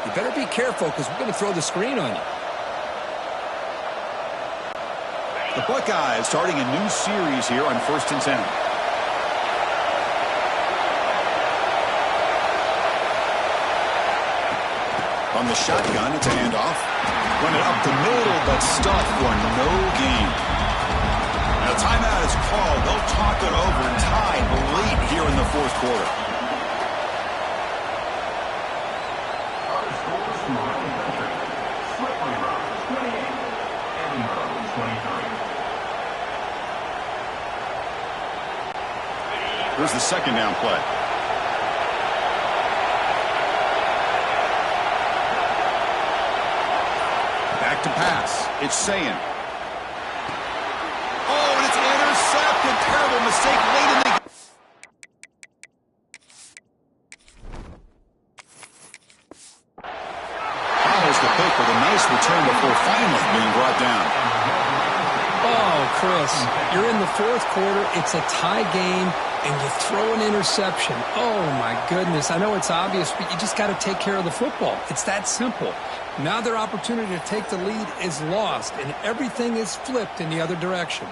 you better be careful because we're going to throw the screen on you. The Buckeyes starting a new series here on 1st and 10. On the shotgun, it's a handoff. Run it up the middle, but stuffed for no gain. Now, timeout is called. They'll talk it over and tie late here in the 4th quarter. Our scores from around the country. Slippery Rock, 28. Edinburgh, 23. Here's the 2nd down play. Back to pass. It's Sayin. Oh, and it's intercepted. Terrible mistake late in the game. Follows the pick with a nice return before finally being brought down. Oh, Chris, you're in the 4th quarter. It's a tie game, and you throw an interception. Oh, my goodness. I know it's obvious, but you just got to take care of the football. It's that simple. Now their opportunity to take the lead is lost, and everything is flipped in the other direction.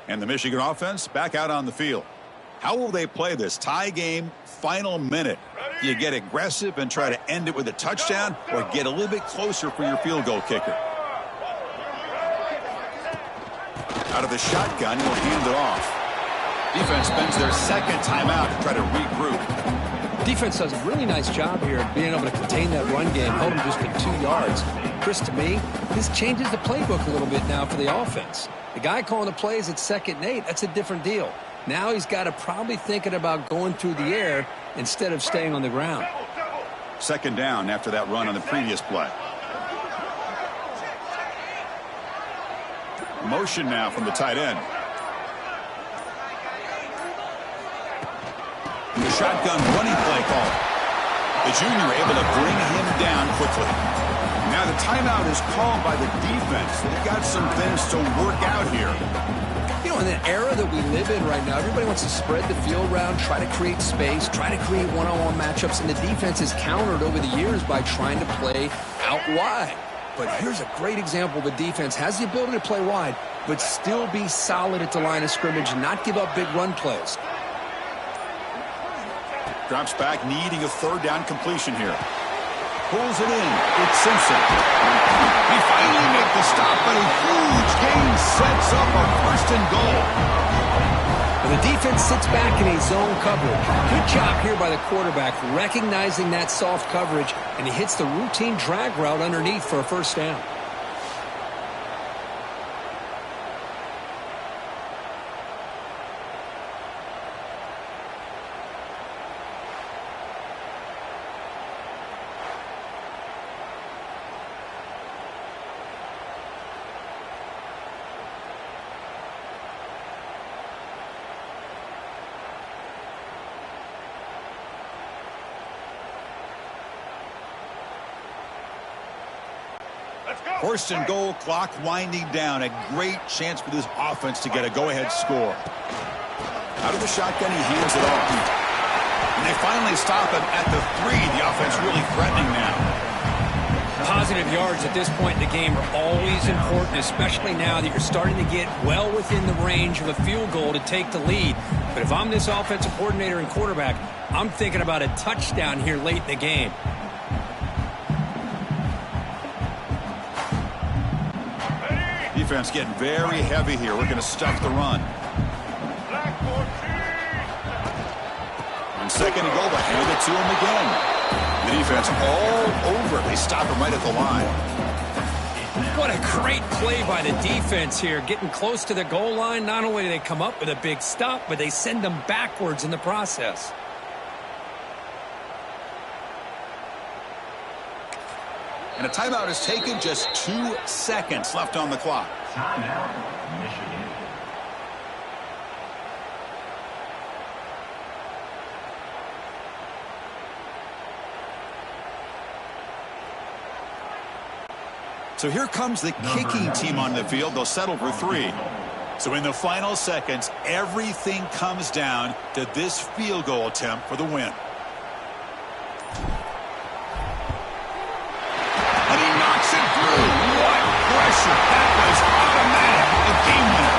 And the Michigan offense back out on the field. How will they play this tie game final minute? Do you get aggressive and try to end it with a touchdown, or get a little bit closer for your field goal kicker? Out of the shotgun, he'll hand it off. Defense spends their second timeout to try to regroup. Defense does a really nice job here of being able to contain that run game, hold them just to 2 yards. Chris, to me, this changes the playbook a little bit now for the offense. The guy calling the plays at 2nd and 8, that's a different deal. Now he's got to probably thinking about going through the air instead of staying on the ground. 2nd down after that run on the previous play. Motion now from the tight end. The shotgun running play call. The junior able to bring him down quickly. Now the timeout is called by the defense. They've got some things to work out here. You know, in the era that we live in right now, everybody wants to spread the field around, try to create space, try to create one-on-one matchups, and the defense has countered over the years by trying to play out wide. But here's a great example. The defense has the ability to play wide, but still be solid at the line of scrimmage and not give up big run plays. Drops back, needing a 3rd down completion here. Pulls it in. It's Simpson. He finally makes the stop, but a huge gain sets up a 1st and goal. And the defense sits back in a zone coverage. Good job here by the quarterback, recognizing that soft coverage, and he hits the routine drag route underneath for a 1st down. First and goal, clock winding down. A great chance for this offense to get a go-ahead score. Out of the shotgun, he hands it off. And they finally stop him at the 3. The offense really threatening now. Positive yards at this point in the game are always important, especially now that you're starting to get well within the range of a field goal to take the lead. But if I'm this offensive coordinator and quarterback, I'm thinking about a touchdown here late in the game. Defense getting very heavy here. We're going to stuff the run. On 2nd and goal, they hand it to him again. The defense all over. They stop him right at the line. What a great play by the defense here. Getting close to the goal line, not only do they come up with a big stop, but they send them backwards in the process. And a timeout is taken, just 2 seconds left on the clock. Timeout, Michigan. So here comes the kicking team on the field. They'll settle for 3. So in the final seconds, everything comes down to this field goal attempt for the win. And he knocks it through. What pressure. That was automatic. A game winner.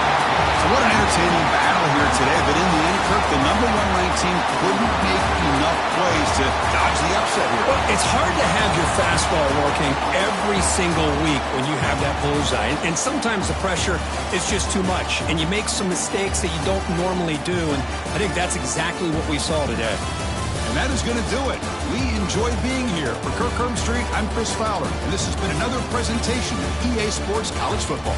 So what an entertaining battle here today. But in the end, Kirk, the #1 ranked team couldn't make enough plays to dodge the upset here. Well, it's hard to have your fastball working every single week when you have that bullseye. And sometimes the pressure is just too much. And you make some mistakes that you don't normally do. And I think that's exactly what we saw today. And that is going to do it. We enjoy being here. For Kirk Herbstreit, I'm Chris Fowler. And this has been another presentation of EA Sports College Football.